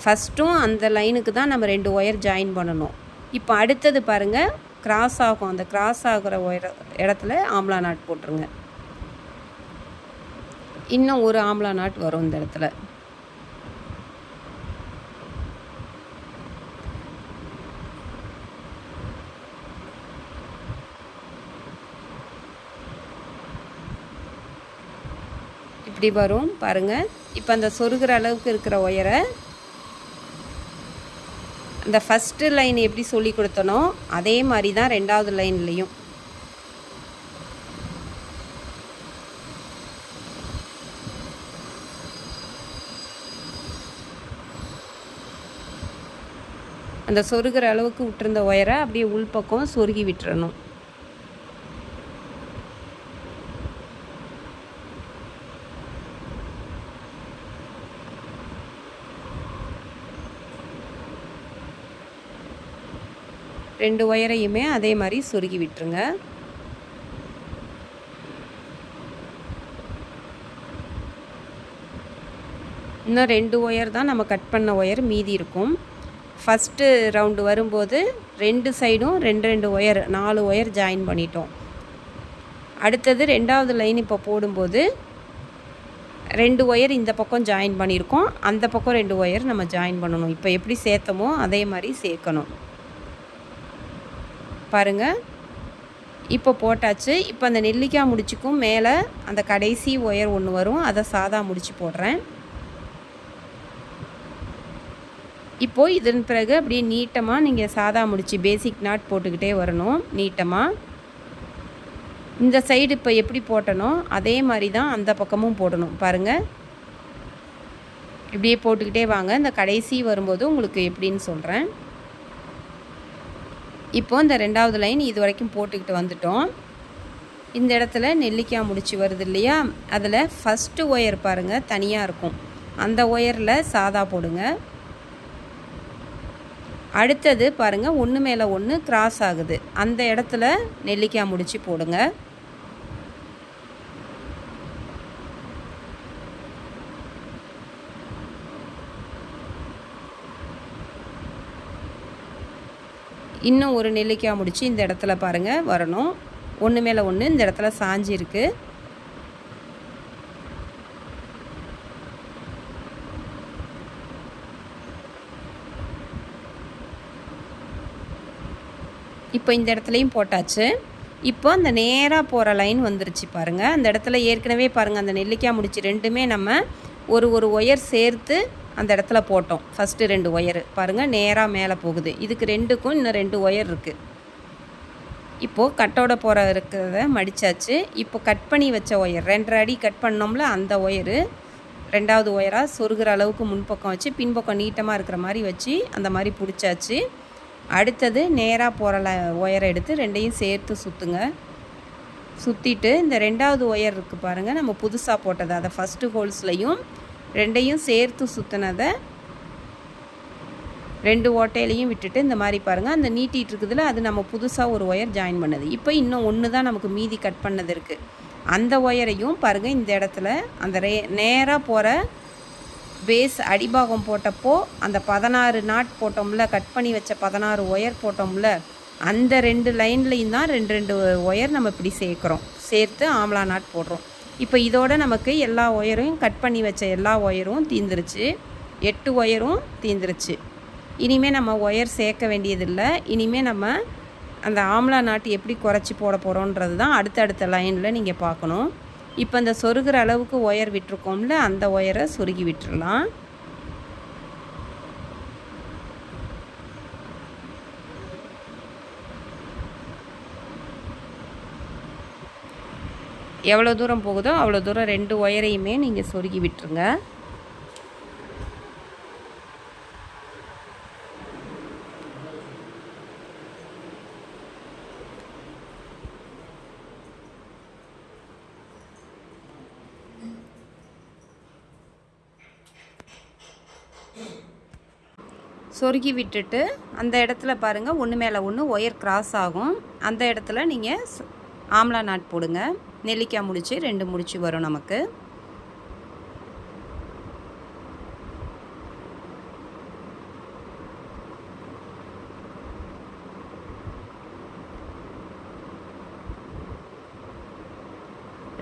Speaker 1: ஃபஸ்ட்டும் அந்த லைனுக்கு தான் நம்ம 2 ஒயர் ஜாயின் பண்ணணும். இப்போ அடுத்தது பாருங்கள், கிராஸ் ஆகும். அந்த கிராஸ் ஆகிற ஒயர் இடத்துல ஆம்லா நாட் போட்டுருங்க. இன்னும் ஒரு ஆம்லா நாட் வரும் இந்த இடத்துல. இப்படி வரும் பாருங்கள். இப்போ அந்த சொருகிற அளவுக்கு இருக்கிற ஒயரை அந்த ஃபஸ்ட்டு லைன் எப்படி சொல்லி கொடுத்தனோ அதே மாதிரி தான் 2வது லைன்லேயும். அந்த சொருகிற அளவுக்கு விட்டுருந்த ஒயரை அப்படியே உள்பக்கம் சொருகி விட்டுறணும். ரெண்டு ஒயரையுமே அதே மாதிரி சொருகி விட்டுருங்க. இன்னும் 2 ஒயர் தான் நம்ம கட் பண்ண ஒயர் மீதி இருக்கும். ஃபஸ்ட்டு ரவுண்டு வரும்போது 2 சைடும் 2 ஒயர் 4 ஒயர் ஜாயின் பண்ணிட்டோம். அடுத்தது 2வது லைன் இப்போ போடும்போது 2 ஒயர் இந்த பக்கம் ஜாயின் பண்ணியிருக்கோம், அந்த பக்கம் 2 ஒயர் நம்ம ஜாயின் பண்ணணும். இப்போ எப்படி சேர்த்தமோ அதே மாதிரி சேர்க்கணும் பாருங்கள். இப்போ போட்டாச்சு. இப்போ அந்த நெல்லிக்காய் முடிச்சுக்கும் மேலே அந்த கடைசி ஒயர் ஒன்று வரும், அதை சாதா முடிச்சு போடுறேன். இப்போது இதன் பிறகு அப்படியே நீட்டமாக நீங்கள் சாதா முடிச்சு பேசிக் நாட் போட்டுக்கிட்டே வரணும் நீட்டமாக. இந்த சைடு இப்போ எப்படி போட்டனோ அதே மாதிரி தான் அந்த பக்கமும் போடணும் பாருங்கள். இப்படியே போட்டுக்கிட்டே வாங்க. இந்த கடைசி வரும்போது உங்களுக்கு எப்படின்னு சொல்கிறேன். இப்போது இந்த 2வது லைன் இது வரைக்கும் போட்டுக்கிட்டு வந்துட்டோம். இந்த இடத்துல நெல்லிக்காய் முடிச்சு வருது இல்லையா, அதில் ஃபஸ்ட்டு ஒயர் பாருங்கள் தனியாக இருக்கும், அந்த ஒயரில் சாதா போடுங்க. அடுத்தது பாருங்கள் ஒன்று மேலே ஒன்று கிராஸ் ஆகுது, அந்த இடத்துல நெல்லிக்காய் முடிச்சு போடுங்க. இன்னும் ஒரு நெல்லிக்காய் முடிச்சு இந்த இடத்துல பாருங்கள் வரணும். ஒன்று மேலே ஒன்று இந்த இடத்துல சாஞ்சி இருக்குது. இப்போ இந்த இடத்துலையும் போட்டாச்சு. இப்போ அந்த நேராக போகிற லைன் வந்துருச்சு பாருங்கள். அந்த இடத்துல ஏற்கனவே பாருங்கள் அந்த நெல்லிக்காய் முடிச்சு ரெண்டுமே நம்ம ஒரு ஒயர் சேர்த்து அந்த இடத்துல போட்டோம். ஃபஸ்ட்டு 2 ஒயரு பாருங்கள் நேராக மேலே போகுது. இதுக்கு 2க்கும் இன்னும் 2 ஒயர் இருக்குது. இப்போது கட்டோட போகிற இருக்கிறத மடித்தாச்சு. இப்போ கட் பண்ணி வச்ச ஒயர் 2.5 அடி கட் பண்ணோம்ல அந்த ஒயரு 2வது ஒயராக சொருகிற அளவுக்கு முன்பக்கம் வச்சு பின்பக்கம் நீட்டமாக இருக்கிற மாதிரி வச்சு அந்த மாதிரி பிடிச்சாச்சு. அடுத்தது நேராக போகிற ஒயரை எடுத்து 2ஐயும் சேர்த்து சுற்றுங்க. சுற்றிட்டு இந்த 2வது ஒயர் இருக்குது பாருங்கள், நம்ம புதுசாக போட்டது அதை ஃபஸ்ட்டு ஹோல்ஸ்லையும் 2ஐயும் சேர்த்து சுற்றினதை 2 ஓட்டையிலையும் விட்டுட்டு இந்த மாதிரி பாருங்கள் அந்த நீட்டிகிட்டு இருக்குதுல அது நம்ம புதுசாக ஒரு ஒயர் ஜாயின் பண்ணது. இப்போ இன்னும் ஒன்று தான் நமக்கு மீதி கட் பண்ணது இருக்குது. அந்த ஒயரையும் பாருங்கள் இந்த இடத்துல அந்த நேராக போகிற பேஸ் அடிபாகம் போட்டப்போ அந்த 16 நாட் போட்டோம்ல, கட் பண்ணி வச்ச 16 ஒயர் போட்டோம்ல, அந்த 2 லைன்லையும் தான் 2 ஒயர் நம்ம இப்படி சேர்த்து ஆம்லா நாட் போடுறோம். இப்போ இதோட நமக்கு எல்லா ஒயரும் கட் பண்ணி வச்ச எல்லா ஒயரும் தீந்துருச்சு. 8 ஒயரும் தீந்துருச்சு. இனிமேல் நம்ம ஒயர் சேர்க்க வேண்டியதில்லை. இனிமேல் நம்ம அந்த ஆம்லா நாட்டு எப்படி குறைச்சி போட போகிறோன்றது தான் அடுத்தடுத்த லைனில் நீங்கள் பார்க்கணும். இப்போ இந்த சொருகிற அளவுக்கு ஒயர் விட்டுருக்கோம்ல அந்த ஒயரை சொருகி விட்டுடலாம். எவ்வளோ தூரம் போகுதோ அவ்வளோ தூரம் 2 ஒயரையுமே நீங்கள் சொருகி விட்டுருங்க. சொருகி விட்டுட்டு அந்த இடத்துல பாருங்கள் ஒன்று மேலே ஒன்று ஒயர் கிராஸ் ஆகும். அந்த இடத்துல நீங்கள் ஆம்லா நாட் போடுங்க. நெல்லிக்காய் முடிச்சு 2 முடிச்சு வரும் நமக்கு.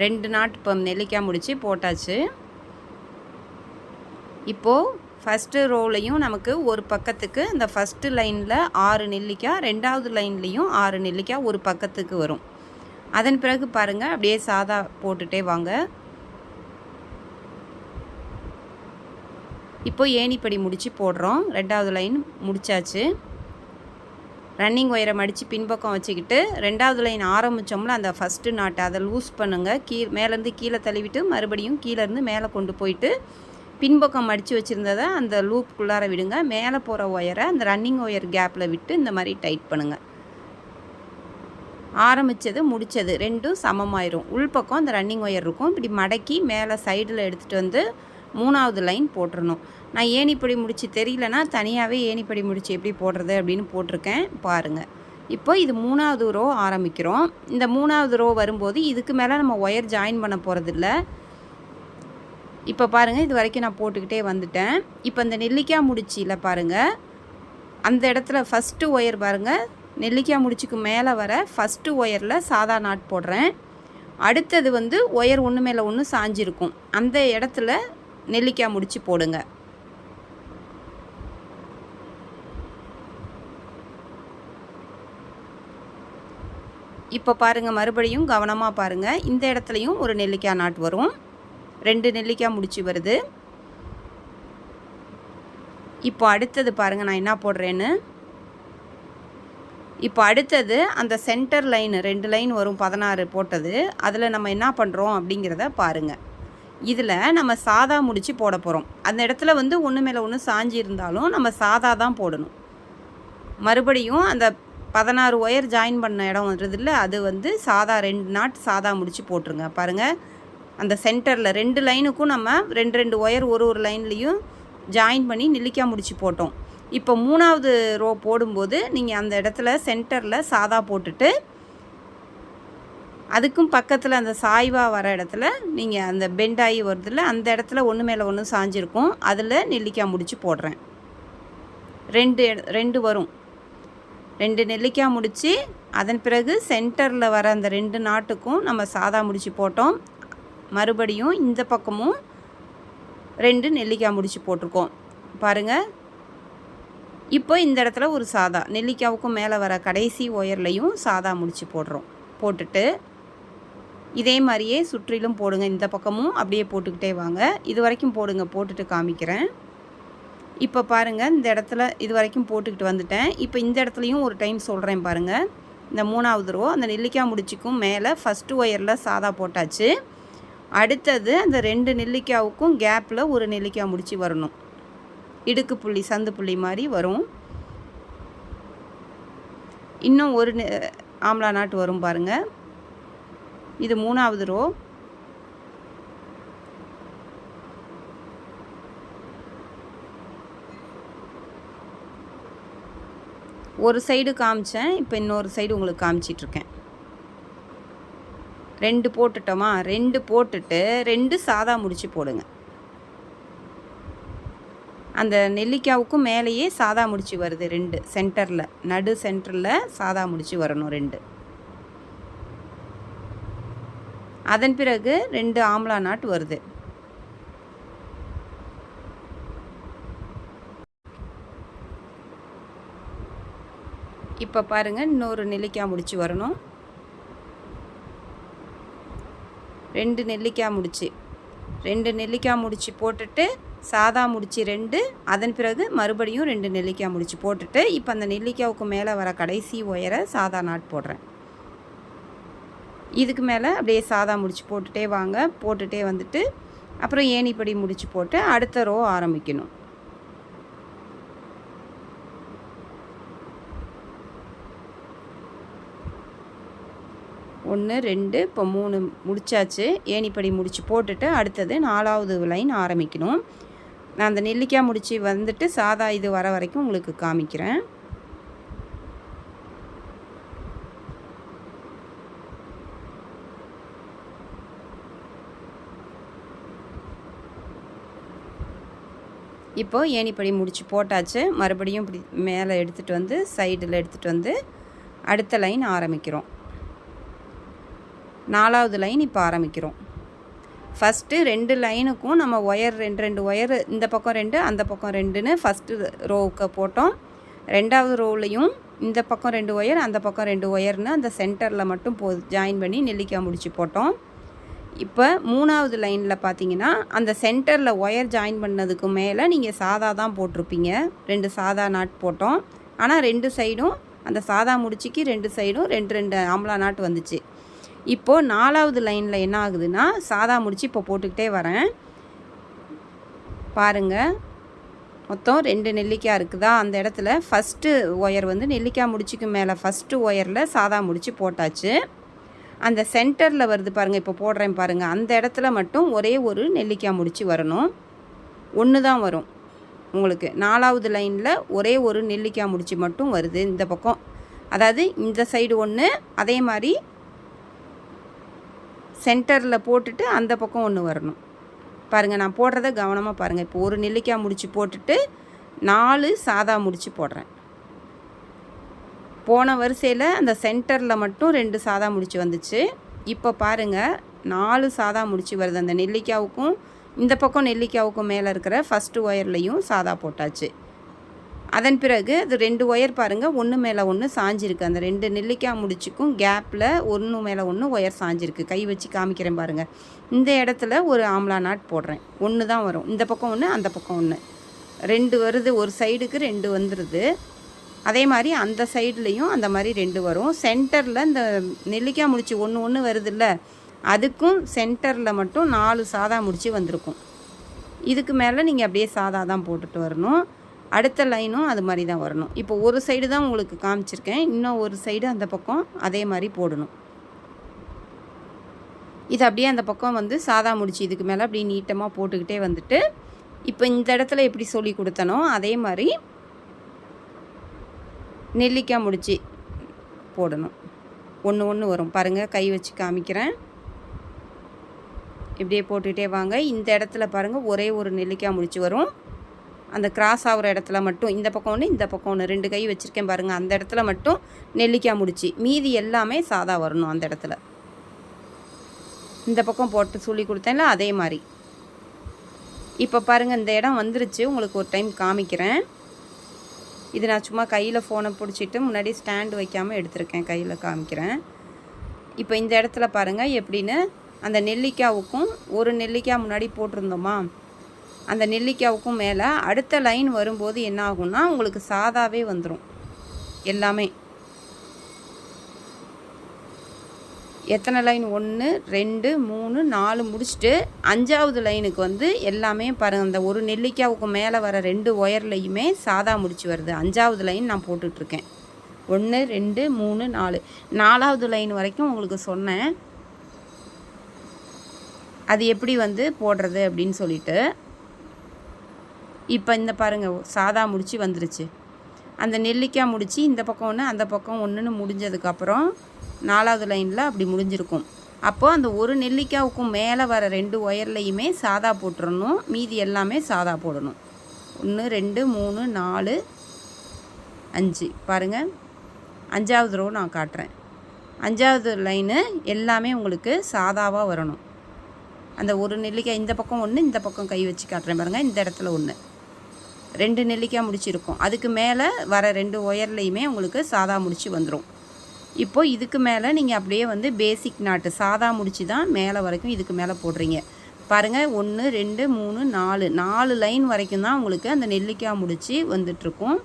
Speaker 1: ரெண்டு நாட் இப்போ நெல்லிக்காய் முடிச்சு போட்டாச்சு. இப்போது ஃபஸ்ட்டு ரோலையும் நமக்கு ஒரு பக்கத்துக்கு இந்த ஃபஸ்ட்டு லைனில் 6 நெல்லிக்காய், 2வது லைன்லேயும் 6 நெல்லிக்காய் ஒரு பக்கத்துக்கு வரும். அதன் பிறகு பாருங்கள் அப்படியே சாதா போட்டுகிட்டே வாங்க. இப்போ ஏணிப்படி முடித்து போடுறோம். 2வது லைன் முடித்தாச்சு. ரன்னிங் ஒயரை மடித்து பின்பக்கம் வச்சுக்கிட்டு 2வது லைன் ஆரம்பித்தோம்ல அந்த ஃபஸ்ட்டு நாட்டை அதை லூஸ் பண்ணுங்கள். மேலேருந்து கீழே தள்ளிவிட்டு மறுபடியும் கீழேருந்து மேலே கொண்டு போயிட்டு பின்பக்கம் மடித்து வச்சுருந்ததை அந்த லூப்புக்குள்ளார விடுங்க. மேலே போகிற ஒயரை அந்த ரன்னிங் ஒயர் கேப்பில் விட்டு இந்த மாதிரி டைட் பண்ணுங்கள். ஆரம்பித்தது முடித்தது 2ம் சமமாயிரும். உள்பக்கம் அந்த ரன்னிங் ஒயர் இருக்கும். இப்படி மடக்கி மேலே சைடில் எடுத்துகிட்டு வந்து 3வது லைன் போட்டுடணும். நான் ஏணிப்படி முடிச்சு தெரியலனா தனியாகவே ஏணிப்படி முடிச்சு எப்படி போடுறது அப்படின்னு போட்டிருக்கேன் பாருங்கள். இப்போ இது 3வது ரோ ஆரம்பிக்கிறோம். இந்த 3வது ரோ வரும்போது இதுக்கு மேலே நம்ம ஒயர் ஜாயின் பண்ண போகிறதில்ல. இப்போ பாருங்கள் இது வரைக்கும் நான் போட்டுக்கிட்டே வந்துட்டேன். இப்போ இந்த நெல்லிக்காய் முடிச்சியில் பாருங்கள் அந்த இடத்துல ஃபஸ்ட்டு ஒயர் பாருங்கள் நெல்லிக்காய் முடிச்சுக்கு மேலே வர ஃபஸ்ட்டு ஒயரில் சாதா நாட் போடுறேன். அடுத்தது வந்து ஒயர் ஒன்று மேலே ஒன்று சாஞ்சிருக்கும். அந்த இடத்துல நெல்லிக்காய் முடிச்சு போடுங்க. இப்போ பாருங்கள் மறுபடியும் கவனமாக பாருங்கள். இந்த இடத்துலையும் ஒரு நெல்லிக்காய் நாட் வரும். 2 நெல்லிக்காய் முடிச்சு வருது. இப்போ அடுத்தது பாருங்கள் நான் என்ன போடுறேன்னு. இப்போ அடுத்தது அந்த சென்டர் லைன் 2 லைன் வரும் 16 போட்டது. அதில் நம்ம என்ன பண்ணுறோம் அப்படிங்கிறத பாருங்கள். இதில் நம்ம சாதா முடிச்சு போட போகிறோம். அந்த இடத்துல வந்து ஒன்று மேலே ஒன்று சாஞ்சி இருந்தாலும் நம்ம சாதா தான் போடணும். மறுபடியும் அந்த 16 ஒயர் ஜாயின் பண்ண இடம் வருதுல்ல அது வந்து சாதா 2 நாட் சாதா முடிச்சு போட்டுருங்க. பாருங்கள் அந்த சென்டரில் 2 லைனுக்கும் நம்ம 2 ஒயர் ஒரு லைன்லேயும் ஜாயின் பண்ணி நெல்லிக்காய் முடிச்சு போட்டோம். இப்போ 3வது ரோ போடும்போது நீங்கள் அந்த இடத்துல சென்டரில் சாதா போட்டுட்டு அதுக்கும் பக்கத்தில் அந்த சாய்வாக வர இடத்துல நீங்கள் அந்த பெண்டாகி வருதில்ல அந்த இடத்துல ஒன்று மேலே ஒன்று சாஞ்சிருக்கும். அதில் நெல்லிக்காய் முடிச்சு போடுறேன். 2 வரும். 2 நெல்லிக்காய் முடிச்சு அதன் பிறகு சென்டரில் வர அந்த 2 நாட்டுக்கும் நம்ம சாதா முடிச்சு போட்டோம். மறுபடியும் இந்த பக்கமும் 2 நெல்லிக்காய் முடிச்சு போட்டிருக்கோம் பாருங்கள். இப்போ இந்த இடத்துல ஒரு சாதா நெல்லிக்காவுக்கும் மேலே வர கடைசி ஒயர்லையும் சாதா முடிச்சு போடுறோம். போட்டுட்டு இதே மாதிரியே சுற்றிலும் போடுங்க. இந்த பக்கமும் அப்படியே போட்டுக்கிட்டே வாங்க. இது வரைக்கும் போடுங்க, போட்டுட்டு காமிக்கிறேன். இப்போ பாருங்கள், இந்த இடத்துல இது வரைக்கும் போட்டுக்கிட்டு வந்துட்டேன். இப்போ இந்த இடத்துலையும் ஒரு டைம் சொல்கிறேன் பாருங்கள். இந்த 3வது ரோ அந்த நெல்லிக்காய் முடிச்சுக்கும் மேலே ஃபஸ்ட்டு ஒயரில் சாதா போட்டாச்சு. அடுத்தது அந்த 2 நெல்லிக்காவுக்கும் கேப்பில் ஒரு நெல்லிக்காய் முடிச்சு வரணும். இடுக்கு புள்ளி சந்து புள்ளி மாதிரி வரும். இன்னும் ஒரு ஆம்லா நாட்டு வரும் பாருங்கள். இது 3வது ரோ. ஒரு சைடு காமிச்சேன், இப்போ இன்னொரு சைடு உங்களுக்கு காமிச்சிட்ருக்கேன். 2 போட்டுட்டோமா? 2 போட்டுட்டு 2 சாதா முடிச்சு போடுங்க. அந்த நெல்லிக்காவுக்கும் மேலேயே சாதா முடிச்சு வருது 2 சென்டரில், நடு சென்டரில் சாதா முடிச்சு வரணும் 2. அதன் பிறகு 2 ஆம்லா நாட் வருது. இப்போ பாருங்கள், இன்னொரு நெல்லிக்காய் முடிச்சு வரணும். 2 நெல்லிக்காய் முடிச்சு 2 நெல்லிக்காய் முடிச்சு போட்டுட்டு சாதா முடிச்சு 2, அதன் பிறகு மறுபடியும் 2 நெல்லிக்காய் முடிச்சு போட்டுட்டு இப்போ அந்த நெல்லிக்காவுக்கு மேலே வர கடைசி ஒயரை சாதா நாட் போடுறேன். இதுக்கு மேலே அப்படியே சாதா முடிச்சு போட்டுகிட்டே வாங்க. போட்டுகிட்டே வந்துட்டு அப்புறம் ஏணிப்படி முடிச்சு போட்டு அடுத்த ரோ ஆரம்பிக்கணும். ஒன்று 2 இப்போ 3 முடிச்சாச்சு. ஏணிப்படி முடிச்சு போட்டுட்டு அடுத்தது 4வது லைன் ஆரம்பிக்கணும். நான் அந்த நெல்லிக்காய் முடிச்சு வந்துட்டு சாதா இது வர வரைக்கும் உங்களுக்கு காமிக்கிறேன். இப்போது ஏணிப்படி முடிச்சு போட்டாச்சு. மறுபடியும் இப்படி மேலே எடுத்துகிட்டு வந்து சைடில் எடுத்துகிட்டு வந்து அடுத்த லைன் ஆரம்பிக்கிறோம். 4வது லைன் இப்போ ஆரம்பிக்கிறோம். ஃபஸ்ட்டு 2 லைனுக்கும் நம்ம ஒயர் 2 ஒயர் இந்த பக்கம் 2 அந்த பக்கம் 2ன்னு ஃபஸ்ட்டு ரோவுக்கு போட்டோம். 2வது ரோவுலையும் இந்த பக்கம் 2 ஒயர் அந்த பக்கம் 2 ஒயர்னு அந்த சென்டரில் மட்டும் ஜாயின் பண்ணி நெல்லிக்காய் முடிச்சு போட்டோம். இப்போ 3வது லைனில் பார்த்தீங்கன்னா அந்த சென்டரில் ஒயர் ஜாயின் பண்ணதுக்கு மேலே நீங்கள் சாதா தான் போட்டிருப்பீங்க. 2 சாதா நாட் போட்டோம். ஆனால் 2 சைடும் அந்த சாதா முடிச்சுக்கு 2 சைடும் 2 ஆம்லா நாட் வந்துச்சு. இப்போது 4வது லைனில் என்ன ஆகுதுன்னா சாதா முடிச்சு இப்போ போட்டுக்கிட்டே வரேன் பாருங்கள். மொத்தம் 2 நெல்லிக்காய் இருக்குதா? அந்த இடத்துல ஃபஸ்ட்டு ஒயர் வந்து நெல்லிக்காய் முடிச்சுக்கு மேலே ஃபஸ்ட்டு ஒயரில் சாதா முடிச்சு போட்டாச்சு. அந்த சென்டரில் வருது பாருங்கள், இப்போ போடுறேன் பாருங்கள். அந்த இடத்துல மட்டும் ஒரே ஒரு நெல்லிக்காய் முடிச்சு வரணும். 1 தான் வரும் உங்களுக்கு. 4வது லைனில் ஒரே ஒரு நெல்லிக்காய் முடிச்சு மட்டும் வருது இந்த பக்கம். அதாவது இந்த சைடு 1, அதே மாதிரி சென்டரில் போட்டுட்டு அந்த பக்கம் 1 வரணும் பாருங்கள். நான் போடுறத கவனமாக பாருங்கள். இப்போ ஒரு நெல்லிக்காய் முடிச்சு போட்டுட்டு 4 சாதா முடிச்சு போடுறேன். போன வரிசையில் அந்த சென்டரில் மட்டும் 2 சாதா முடிச்சு வந்துச்சு. இப்போ பாருங்கள் 4 சாதா முடிச்சு வருது. அந்த நெல்லிக்காவுக்கும் இந்த பக்கம் நெல்லிக்காவுக்கும் மேலே இருக்கிற ஃபஸ்ட்டு ஒயர்லையும் சாதா போட்டாச்சு. அதன் பிறகு அது 2 ஒயர் பாருங்கள், 1 மேலே 1 சாஞ்சிருக்கு. அந்த 2 நெல்லிக்காய் முடிச்சுக்கும் கேப்பில் 1 மேலே 1 ஒயர் சாஞ்சிருக்கு. கை வச்சு காமிக்கிறேன் பாருங்கள். இந்த இடத்துல ஒரு ஆம்லா நாட் போடுறேன். 1 தான் வரும். இந்த பக்கம் 1 அந்த பக்கம் 1 2 வருது. ஒரு சைடுக்கு 2 வந்துடுது. அதே மாதிரி அந்த சைட்லேயும் அந்த மாதிரி 2 வரும். சென்டரில் இந்த நெல்லிக்காய் முடிச்சு 1 வருதுல்ல, அதுக்கும் சென்டரில் மட்டும் 4 சாதா முடிச்சு வந்திருக்கும். இதுக்கு மேலே நீங்கள் அப்படியே சாதா தான் போட்டுட்டு வரணும். அடுத்த லைனும் அது மாதிரி தான் வரணும். இப்போ ஒரு சைடு தான் உங்களுக்கு காமிச்சிருக்கேன். இன்னும் ஒரு சைடு அந்த பக்கம் அதே மாதிரி போடணும். இது அப்படியே அந்த பக்கம் வந்து சாதா முடிச்சு இதுக்கு மேலே அப்படியே நீட்டமாக போட்டுக்கிட்டே வந்துட்டு இப்போ இந்த இடத்துல எப்படி சொல்லி கொடுத்தனோ அதே மாதிரி நெல்லிக்காய் முடிச்சு போடணும். 1 வரும் பாருங்கள். கை வச்சு காமிக்கிறேன். இப்படியே போட்டுக்கிட்டே வாங்க. இந்த இடத்துல பாருங்கள் ஒரே ஒரு நெல்லிக்காய் முடிச்சு வரும். அந்த கிராஸ் ஆகிற இடத்துல மட்டும் இந்த பக்கம் ஒன்று இந்த பக்கம் ஒன்று 2 கை வச்சுருக்கேன் பாருங்கள், அந்த இடத்துல மட்டும் நெல்லிக்காய் முடிச்சு, மீதி எல்லாமே சாதா வரணும் அந்த இடத்துல. இந்த பக்கம் போட்டு சொல்லி கொடுத்தேன்ல அதே மாதிரி. இப்போ பாருங்கள் இந்த இடம் வந்துருச்சு, உங்களுக்கு ஒரு டைம் காமிக்கிறேன். இது நான் சும்மா கையில் ஃபோனை பிடிச்சிட்டு முன்னாடி ஸ்டாண்டு வைக்காமல் எடுத்திருக்கேன், கையில் காமிக்கிறேன். இப்போ இந்த இடத்துல பாருங்கள் எப்படின்னு, அந்த நெல்லிக்காவுக்கும் ஒரு நெல்லிக்காய் முன்னாடி போட்டிருந்தோமா, அந்த நெல்லிக்காவுக்கும் மேலே அடுத்த லைன் வரும்போது என்ன ஆகும்னா உங்களுக்கு சாதாவே வந்துடும் எல்லாமே. எத்தனை லைன் 1 2 3 4 முடிச்சுட்டு 5ஆவது லைனுக்கு வந்து எல்லாமே பாருங்கள், அந்த ஒரு நெல்லிக்காவுக்கு மேலே வர 2 ஒயர்லையுமே சாதா முடிச்சு வருது. 5ஆவது லைன் நான் போட்டுட்ருக்கேன். 1 2 3 4 4ஆவது லைன் வரைக்கும் உங்களுக்கு சொன்னேன் அது எப்படி வந்து போடுறது அப்படின்னு சொல்லிட்டு. இப்போ இந்த பாருங்கள் சாதா முடிச்சு வந்துருச்சு. அந்த நெல்லிக்காய் முடிச்சு இந்த பக்கம் 1 அந்த பக்கம் 1ன்னு முடிஞ்சதுக்கப்புறம் 4ஆவது லைனில் அப்படி முடிஞ்சிருக்கும். அப்போது அந்த ஒரு நெல்லிக்காவுக்கும் மேலே வர 2 ஒயர்லையுமே சாதா போட்டுடணும், மீதி எல்லாமே சாதா போடணும். 1 2 3 4 5 பாருங்கள், 5ஆவது ரோ நான் காட்டுறேன். 5ஆவது லைனு எல்லாமே உங்களுக்கு சாதாவாக வரணும். அந்த ஒரு நெல்லிக்காய் இந்த பக்கம் 1 இந்த பக்கம் கை வச்சு காட்டுறேன் பாருங்கள், இந்த இடத்துல 1 2 நெல்லிக்காய் முடிச்சிருக்கும். அதுக்கு மேலே வர 2 ஒயர்லையுமே உங்களுக்கு சாதா முடிச்சு வந்துடும். இப்போது இதுக்கு மேலே நீங்கள் அப்படியே வந்து பேசிக் நாட்டு சாதா முடிச்சு தான் மேலே வரைக்கும் இதுக்கு மேலே போடுறீங்க பாருங்கள். 1 2 3 4 லைன் வரைக்கும் தான் உங்களுக்கு அந்த நெல்லிக்காய் முடிச்சு வந்துட்டுருக்கும்.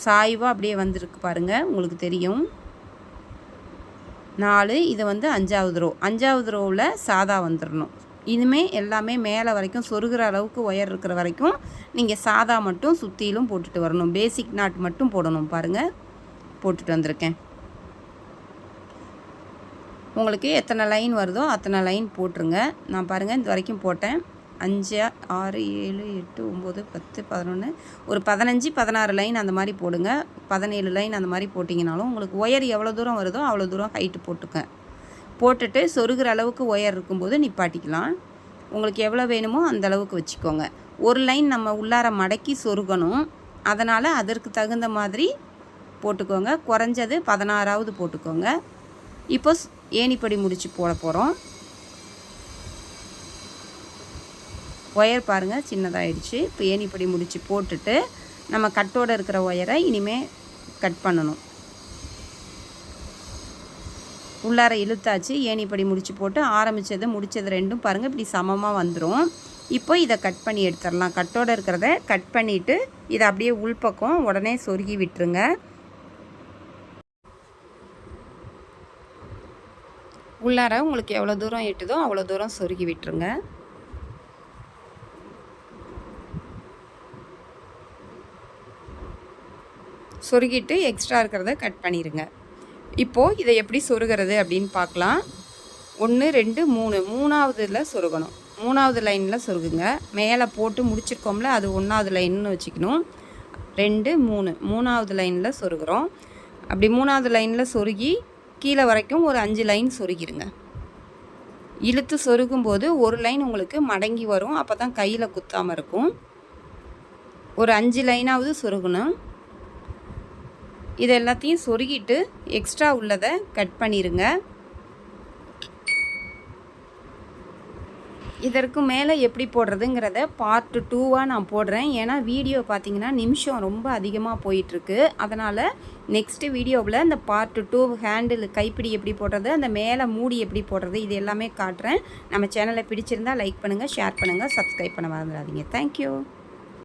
Speaker 1: சாய்வாக அப்படியே வந்திருக்கு பாருங்கள், உங்களுக்கு தெரியும். 4 இது வந்து 5ஆவது ரோ. 5ஆவது ரோவில் சாதா வந்துடணும். இனிமேல் எல்லாமே மேலே வரைக்கும் சொருகிற அளவுக்கு ஒயர் இருக்கிற வரைக்கும் நீங்கள் சாதா மட்டும் சுற்றிலும் போட்டுட்டு வரணும். பேசிக் நாட் மட்டும் போடணும் பாருங்கள், போட்டுட்டு வந்திருக்கேன். உங்களுக்கு எத்தனை லைன் வருதோ அத்தனை லைன் போட்டுருங்க. நான் பாருங்கள் இந்த வரைக்கும் போட்டேன். 5 6 7 8 9 10 11 ஒரு 15 16 லைன் அந்த மாதிரி போடுங்க. 17 லைன் அந்த மாதிரி போட்டிங்கனாலும் உங்களுக்கு ஒயர் எவ்வளோ தூரம் வருதோ அவ்வளோ தூரம் ஹைட்டு போட்டுக்க. போட்டுட்டு சொருகிற அளவுக்கு ஒயர் இருக்கும்போது நிப்பாட்டிக்கலாம். உங்களுக்கு எவ்வளோ வேணுமோ அந்த அளவுக்கு வச்சுக்கோங்க. ஒரு லைன் நம்ம உள்ளார மடக்கி சொருகணும், அதனால் அதற்கு தகுந்த மாதிரி போட்டுக்கோங்க. குறைஞ்சது 16ஆவது போட்டுக்கோங்க. இப்போ ஏணிப்படி முடிச்சு போட போகிறோம். ஒயர் பாருங்கள் சின்னதாகிடுச்சு. இப்போ ஏணிப்படி முடிச்சு போட்டுட்டு நம்ம கட்டோடு இருக்கிற ஒயரை இனிமேல் கட் பண்ணணும். உள்ளார இழுத்தாச்சு, ஏணிப்படி முடிச்சு போட்டு ஆரம்பித்தது முடித்தது ரெண்டும் பாருங்கள் இப்படி சமமாக வந்துடும். இப்போ இதை கட் பண்ணி எடுத்துடலாம். கட்டோடு இருக்கிறத கட் பண்ணிவிட்டு இதை அப்படியே உள்பக்கம் உடனே சொருகி விட்டுருங்க. உள்ளார உங்களுக்கு எவ்வளோ தூரம் எட்டுதோ அவ்வளோ தூரம் சொருகி விட்டுருங்க. சொருகிட்டு எக்ஸ்ட்ரா இருக்கிறத கட் பண்ணிடுங்க. இப்போது இதை எப்படி சொருகிறது அப்படின்னு பார்க்கலாம். 1 2 3 3ஆவதுல சொருகணும். 3ஆவது லைனில் சொருகுங்க. மேலே போட்டு முடிச்சிருக்கோம்ல அது 1ஆவது லைன்னு வச்சுக்கணும். 2 3 3ஆவது லைனில் சொருகிறோம். அப்படி 3ஆவது லைனில் சொருகி கீழே வரைக்கும் ஒரு 5 லைன் சொருகிடுங்க. இழுத்து சொருகும்போது ஒரு லைன் உங்களுக்கு மடங்கி வரும், அப்போ தான் கையில் குத்தாமல் இருக்கும். ஒரு 5 லைனாவது சொருகணும். இது எல்லாத்தையும் சொருகிட்டு எக்ஸ்ட்ரா உள்ளதை கட் பண்ணிடுங்க. இதற்கு மேலே எப்படி போடுறதுங்கிறத பார்ட் 2வாக நான் போடுறேன். ஏன்னா வீடியோ பார்த்திங்கன்னா நிமிஷம் ரொம்ப அதிகமாக போயிட்டுருக்கு. அதனால் நெக்ஸ்ட்டு வீடியோவில் இந்த பார்ட் 2 ஹேண்டில் கைப்பிடி எப்படி போடுறது, அந்த மேலே மூடி எப்படி போடுறது, இது எல்லாமே காட்டுறேன். நம்ம சேனலை பிடிச்சிருந்தால் லைக் பண்ணுங்கள், ஷேர் பண்ணுங்கள், சப்ஸ்கிரைப் பண்ண மறந்துடாதீங்க. தேங்க்யூ.